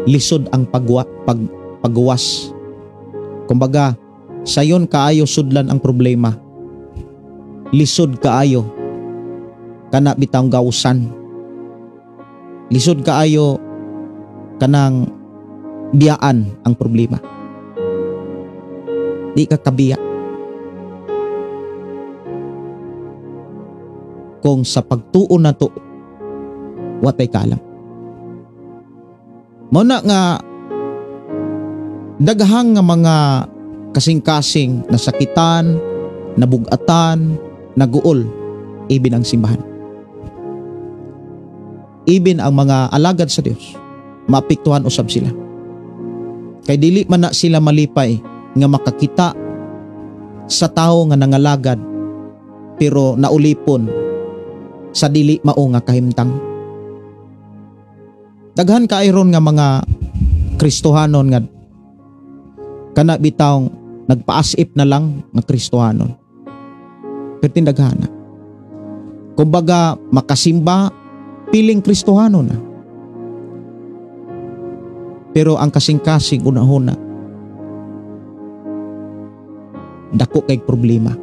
lisod ang pagguwas. Kumbaga, sayon kaayo sudlan ang problema, lisod kaayo kana bitang gawsan, lisod kaayo kanang biyaan ang problema. Di ka kabiya kung sa pagtuon na to watay kalam. Muna nga daghang nga mga kasing-kasing nasakitan, nabugatan, naguol, ibin ang simbahan. Ibin ang mga alagad sa Dios, maapektuhan usab sila. Kay dili man na sila malipay nga makakita sa tao nga nangalagad pero naulipon sa dili mao nga kahimtang. Daghan kaayron nga mga Kristohanon nga kana bitawng nagpaasip na lang nga Kristohanon. Pero tindaghana. Kumbaga makasimba piling Kristohanon na. Pero ang kasing-kasing una-una dako kay problema.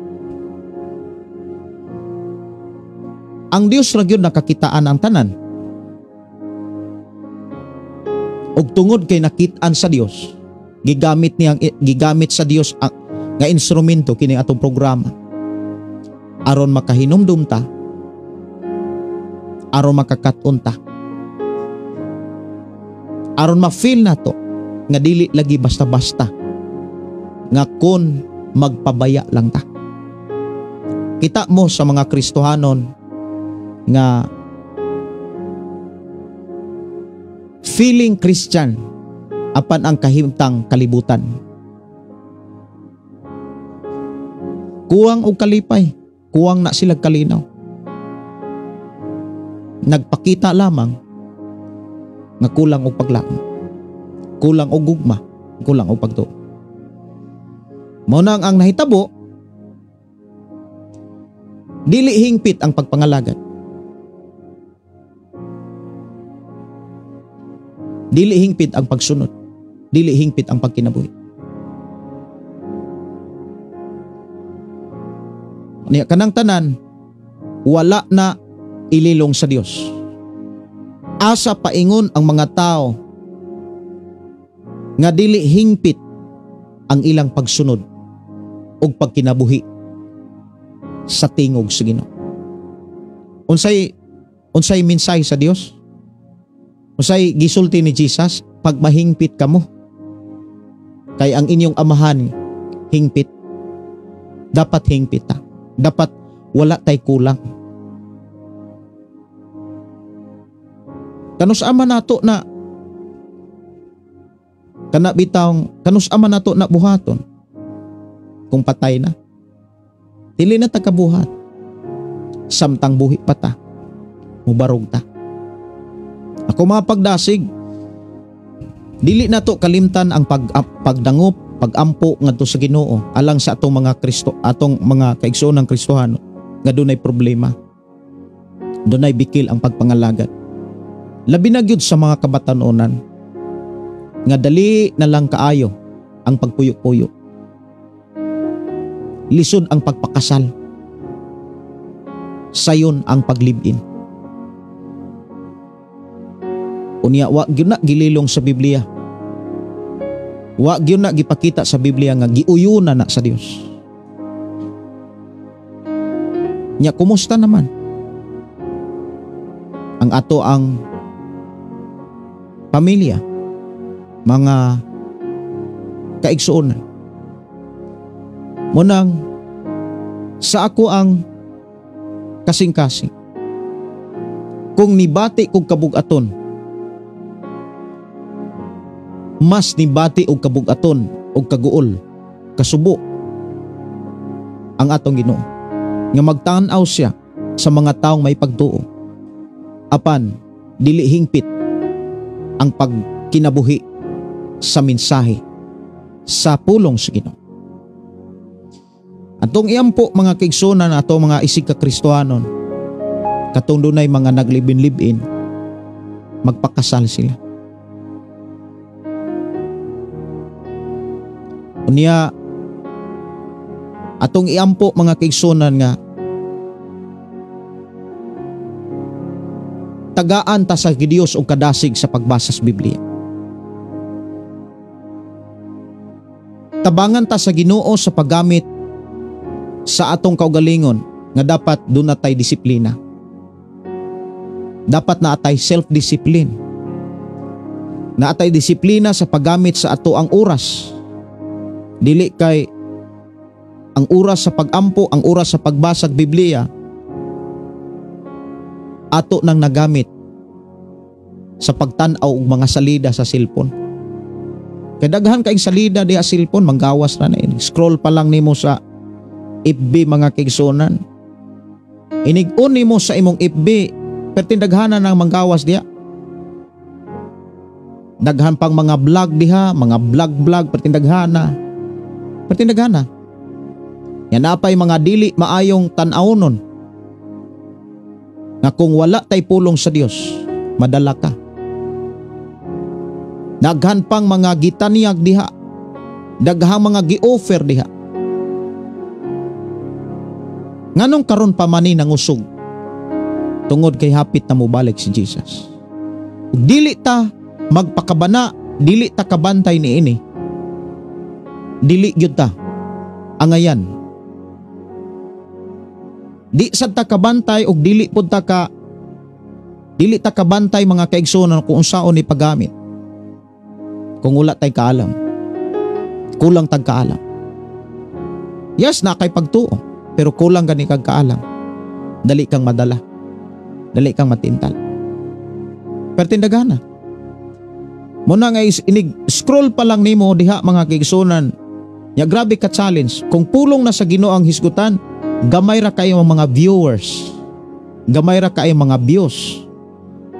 Ang Dios ra gyud nakakitaan ang tanan. Og tungod kay nakit-an sa Dios, gigamit sa Dios ang nga instrumento kini atong programa. Aron makahinumdum ta, aron makakat-on ta, aron ma-feel nato nga dili lagi basta-basta nga kun magpabaya lang ta. Kita mo sa mga Kristohanon nga feeling Christian apan ang kahimtang kalibutan. Kuwang og kalipay, kuwang na sila kalinaw. Nagpakita lamang nga kulang og paglaom, kulang og gugma, kulang og pagtuo. Mao nang ang nahitabo, dili hingpit ang pagpangalagad. Dili hingpit ang pagsunod. Dili hingpit ang pagkinabuhi. Niya kanang tanan, wala na ililong sa Dios. Asa paingon ang mga tao nga dili hingpit ang ilang pagsunod ug pagkinabuhi sa tingog sa Ginoo. Unsay mensahe sa Dios? Unsay gisulti ni Jesus? Pag mahingpit kamo, kay ang inyong amahan hingpit, dapat hingpit ta. Dapat wala tay kulang. Kanus ama nato na kana bitawng kanus ama nato na buhaton kung patay na. Dili na ta kabuhat. Samtang buhi pa ta, mubarog ta. Ako mga pagdasig, dili nato kalimtan ang pagdangop, pagampo ngadto sa Ginoo alang sa atong mga Kristo, atong mga kaigsoon ng Kristohano nga dunay problema. Dunay bikil ang pagpangalagad. Labi na gyud sa mga kabatanunan nga dali na lang kaayo ang pagpuyo-puyo. Lisod ang pagpakasal. Sayon ang paglibin. Unya wa gyud na gililong sa Biblia. Wa gyud na gipakita sa Biblia nga giuyuna na sa Dios. Nya kumusta naman ang ato ang pamilya, mga kaigsuonan? Munang sa ako ang kasing-kasing, kung nibati kog kabugaton, mas nibati og kabugaton og kaguol, kasubo ang atong Ginoo nga magtanaw siya sa mga taong may pagtuo. Apan dili hingpit ang pagkinabuhi sa mensahe sa pulong sa Ginoo. Atong iampo mga kaigsunan ato mga isig ka Kristohanon, katong dunay mga naglibin-libin, magpakasal sila. Unya atong iampo mga kaigsunan nga tagaan ta sa Dios og kadasig sa pagbasa sa Biblia. Tabangan ta sa Ginoo sa paggamit sa atong kaugalingon nga dapat doon natay disiplina. Dapat na atay self-discipline. Na atay disiplina sa paggamit sa ato ang oras. Dili kay ang oras sa pagampo, ang oras sa pagbasag Biblia ato nang nagamit sa pagtan-aw og mga salida sa cellphone. Kay daghan kaayong salida diha cellphone, manggawas na ini. Scroll pa lang nimo sa FB mga kaigsunan. Inig-on nimo sa imong FB, pertindaghanan ng manggawas diha. Daghan pang mga vlog diha, mga vlog pertindaghana. Pertindaghana. Yan napay mga dili maayong tan-awon nga kung wala tay pulong sa Dios, madala ka. Daghan pang mga gitanyag diha. Daghang mga gi-offer diha. Nganong karon pa man ni nangusog tungod kay hapit na mobalik si Jesus. Ug dili ta magpakabana, dili ta kabantay niini. Dili gyud ta angayan. Di sad ta kabantay ug dili pud ta kabantay mga kaigsunan kung unsaon ni paggamit. Kung wala tay kaalam. Kulang tag kaalam. Yes, na kay pagtuo, pero kulang gani kag kaalam. Dali kang madala. Dali kang matintal. Pertindagana. Muna nga inig scroll pa lang nimo diha mga kaigsunan. Ya grabe ka challenge. Kung pulong na sa Ginoo ang hisgutan, gamay ra kayo mga viewers. Gamay ra kayo mga views.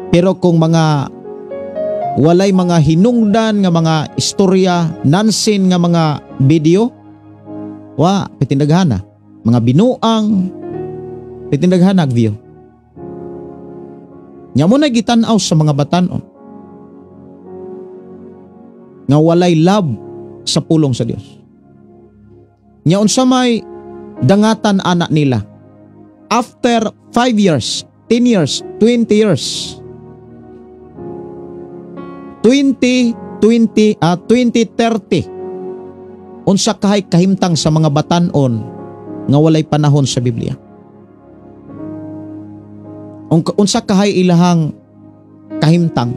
Pero kung mga walay mga hinungdan nga mga istorya, nansin nga mga video, pitindaghana. Mga binuang, pitindaghana view. Nya mo na gitan-aw sa mga batan-on nga walay love sa pulong sa Dios. Nya unsa may dangatan anak nila after 5 years, 10 years, 20 years, 2030 unsa kahay kahimtang sa mga batan-on nga walay panahon sa Biblia. Unsa kahay ilahang kahimtang?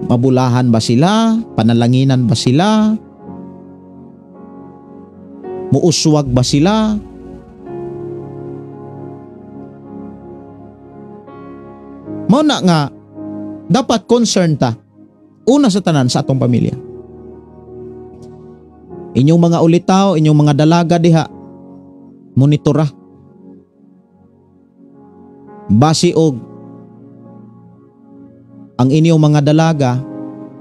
Mabulahan ba sila? Panalanginan ba sila? Muuswag ba sila? Mao na nga dapat concern ta una sa tanan sa atong pamilya. Inyong mga ulitaw, inyong mga dalaga diha, monitora. Basi og ang inyong mga dalaga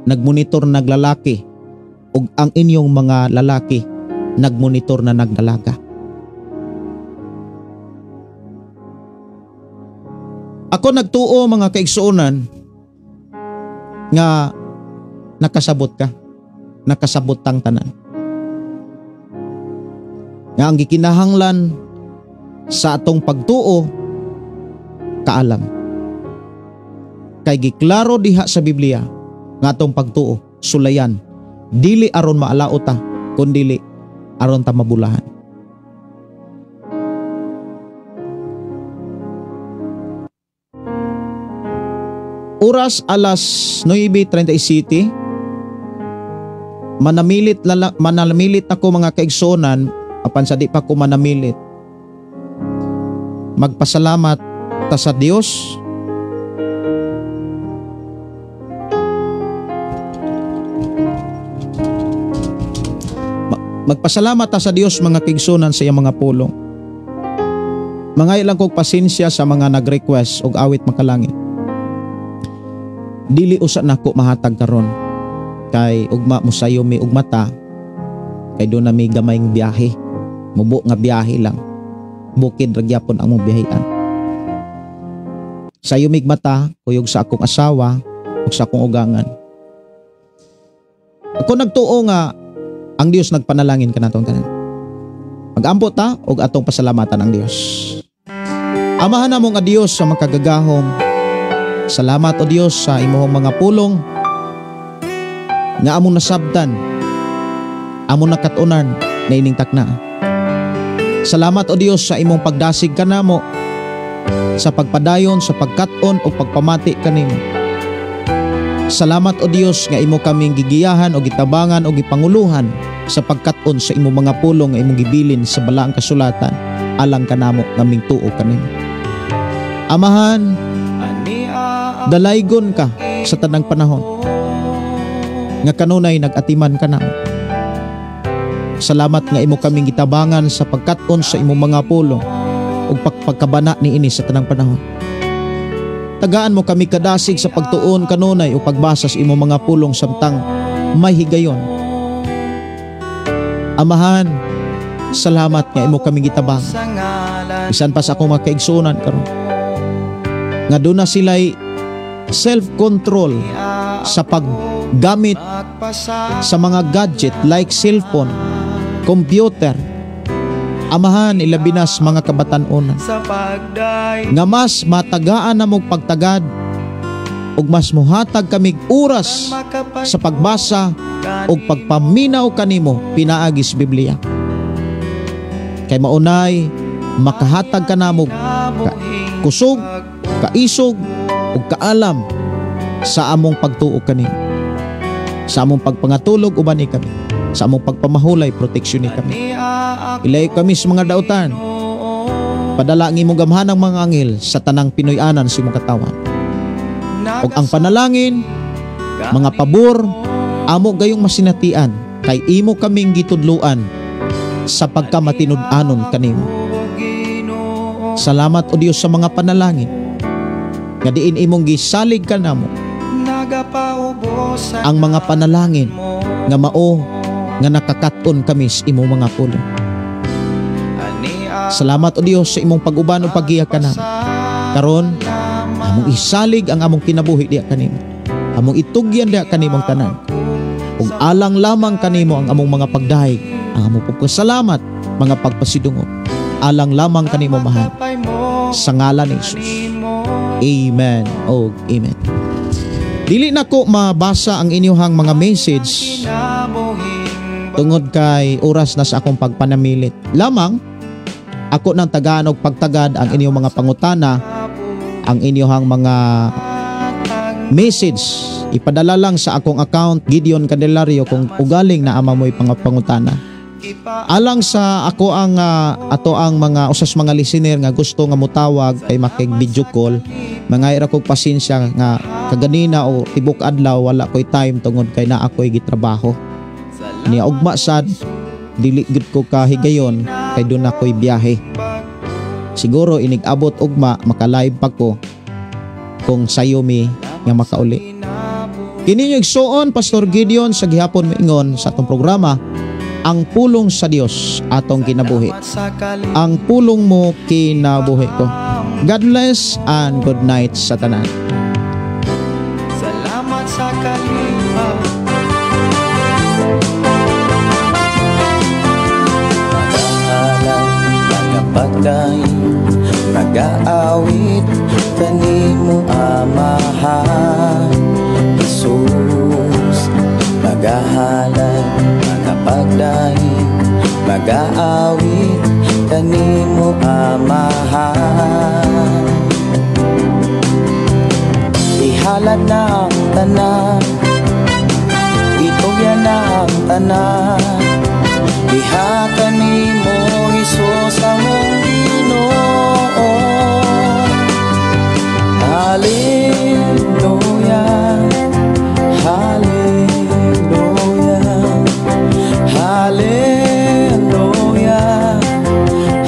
nagmonitor naglalaki ug ang inyong mga lalaki nagmonitor na nagdalaga. Ako nagtuo mga kaigsuonan nga nakasabot ka, nakasabot tang tanan. Nga ang gikinahanglan sa atong pagtuo kaalam. Kay giklaro diha sa Biblia nga atong pagtuo sulayan dili aron maalaot ta kundi aron ta mabulahan. Oras alas 9:37. Manamilit ako mga kaigsonan apan sa di pa ko manamilit. Magpasalamat ta sa Dios. Magpasalamat ta sa Dios mga kaigsonan sa iyang mga pulong. Mangay lang kog pasensya sa mga nag-request og awit makalangit. Dili usa nako mahatag karon kay ugma mo sayo mi ug mata kay do na may gamayng biyahe. Mubo nga biyahe lang. Bukid ra gyapon ang mong biyahean. Sayo mig mata kuyog sa akong asawa ug sa akong ugangan. Ako nagtuo nga ang Dios nagpanalangin kanatong tanan. Mag-ampo ta og atong pasalamatan ang Dios. Amahan namo nga Dios sa makagagahom. Salamat o Dios sa imong mga pulong nga among nasabtan, among nakatunan na ining takna. Salamat o Dios sa imong pagdasig kanamo sa pagpadayon, sa pagkat-on o pagpamati kanimo. Salamat o Dios nga imo kaming gigiyahan o gitabangan o gipanguluhan sa pagkat-on sa imong mga pulong nga imong gibilin sa balaang kasulatan alang kanamo nga mingtuo kanimo. Amahan, dalaygon ka sa tanang panahon nga kanunay nag-atiman ka namo. Salamat nga imo kaming gitabangan sa pagkat-on sa imong mga pulong ug pagkabana niini sa tanang panahon. Tagaan mo kami kadasig sa pagtuon kanunay o pagbasa sa imong mga pulong samtang may higayon. Amahan, salamat nga imo kaming gitabang. Bisan pa sa akong mga kaigsuonan karon nga doon na sila'y self-control sa paggamit sa mga gadget like cellphone, computer. Amahan, ilabinas mga kabatan-onan nga mas matagaan na mong pagtagad ug mas muhatag kamig oras sa pagbasa ug pagpaminaw kanimo pinaagis Biblia. Kay maunay makahatag ka namo kusog, kaisog ug kaalam sa among pagtuo kanimo, sa among pagpangatulog uban ni kami, sa among pagpamahulay proteksyon ni kami. Ilay kami sa mga dautan, padala ang imong gamhanang mga anghel sa tanang Pinoy-anan sa imong katawan. Ug ang panalangin, mga pabor, amo gayong masinatian kay imo kaming gitudluan sa pagkamatinud-anon kanimo. Salamat o Dios sa mga panalangin nga diin imong gisalig kanamo ang mga panalangin nga mao nga nakakat-on kami sa imong mga pulong. Salamat o Dios sa imong pag-uban o paggiya kanamo. Karon among isalig ang among kinabuhi diya kanimo. Among itugyan diya kanimong tanan. Ug alang lamang kanimo ang among mga pagdahig, ang among pagpasalamat, mga pagpasidungog. Alang lamang kanimo mahal. Sa ngalan ni Jesus. Amen. O amen. Dili na ko mabasa ang inyong mga message tungod kay oras na sa akong pagpanamilit. Lamang ako nang tagaan og pagtagad ang inyong mga pangutana, ang inyong mga message. Ipadala lang sa akong account Gideon Candelario kung ugaling na ama mo'y pangutana. Alang sa ako ang ato ang mga usas mga listener nga gusto nga mutawag kay makig video call, mangayra kog pasensya nga kaganina o tibok adlaw wala koy time tungod kay naa koy gitrabaho. Niya ugma sad dili gid ko kahigayon kay do na koy biyahe. Siguro inig-abot ugma maka-live pa ko kung sayo mi nga makauli. Kini yung igsuon Pastor Gideon sa gihapon moingon sa atong programa, ang pulong sa Dios atong kinabuhi. Ang pulong mo kinabuhi ko. God bless and good night sa tanan. Salamat sa kalimba. Pagday nag-aawit kanimo amahan Jesus, magahalan mga pagday mag-aawit kanimo amahan. Ihalad na ang tanan, itugyan na ang tanan, diha kanimo Jesus among Ginoo. Hallelujah, hallelujah, hallelujah,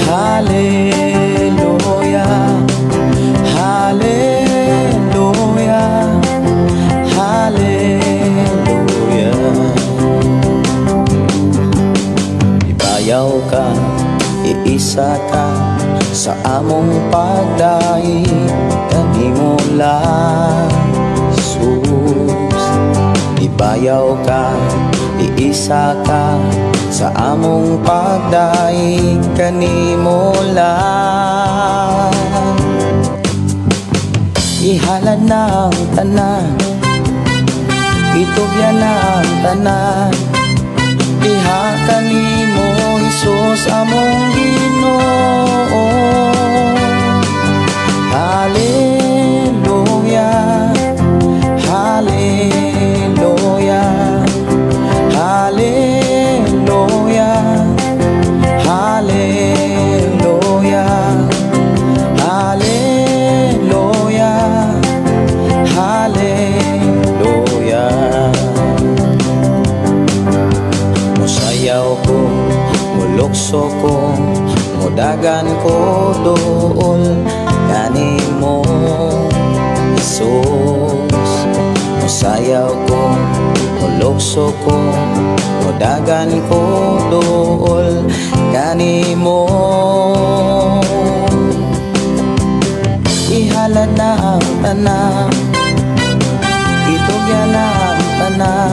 hallelujah. isa ka sa among pagdai kanimo lang Jesus. Ibayaw ka, iisa ka sa among pagdai kanimo lang. Ihalad na ang tanan, itugyan na ang tanan, diha kanimo Jesus among Ginoo. Hallelujah, hallelujah, hallelujah, hallelujah, hallelujah, hallelujah. Musayaw ko, mulukso ko, mudagan ko dool kanimo Jesus. Musayaw ko, mulukso ko, mudagan ko dool kanimo. Ihalad na ang tanan, itugyan na ang tanan,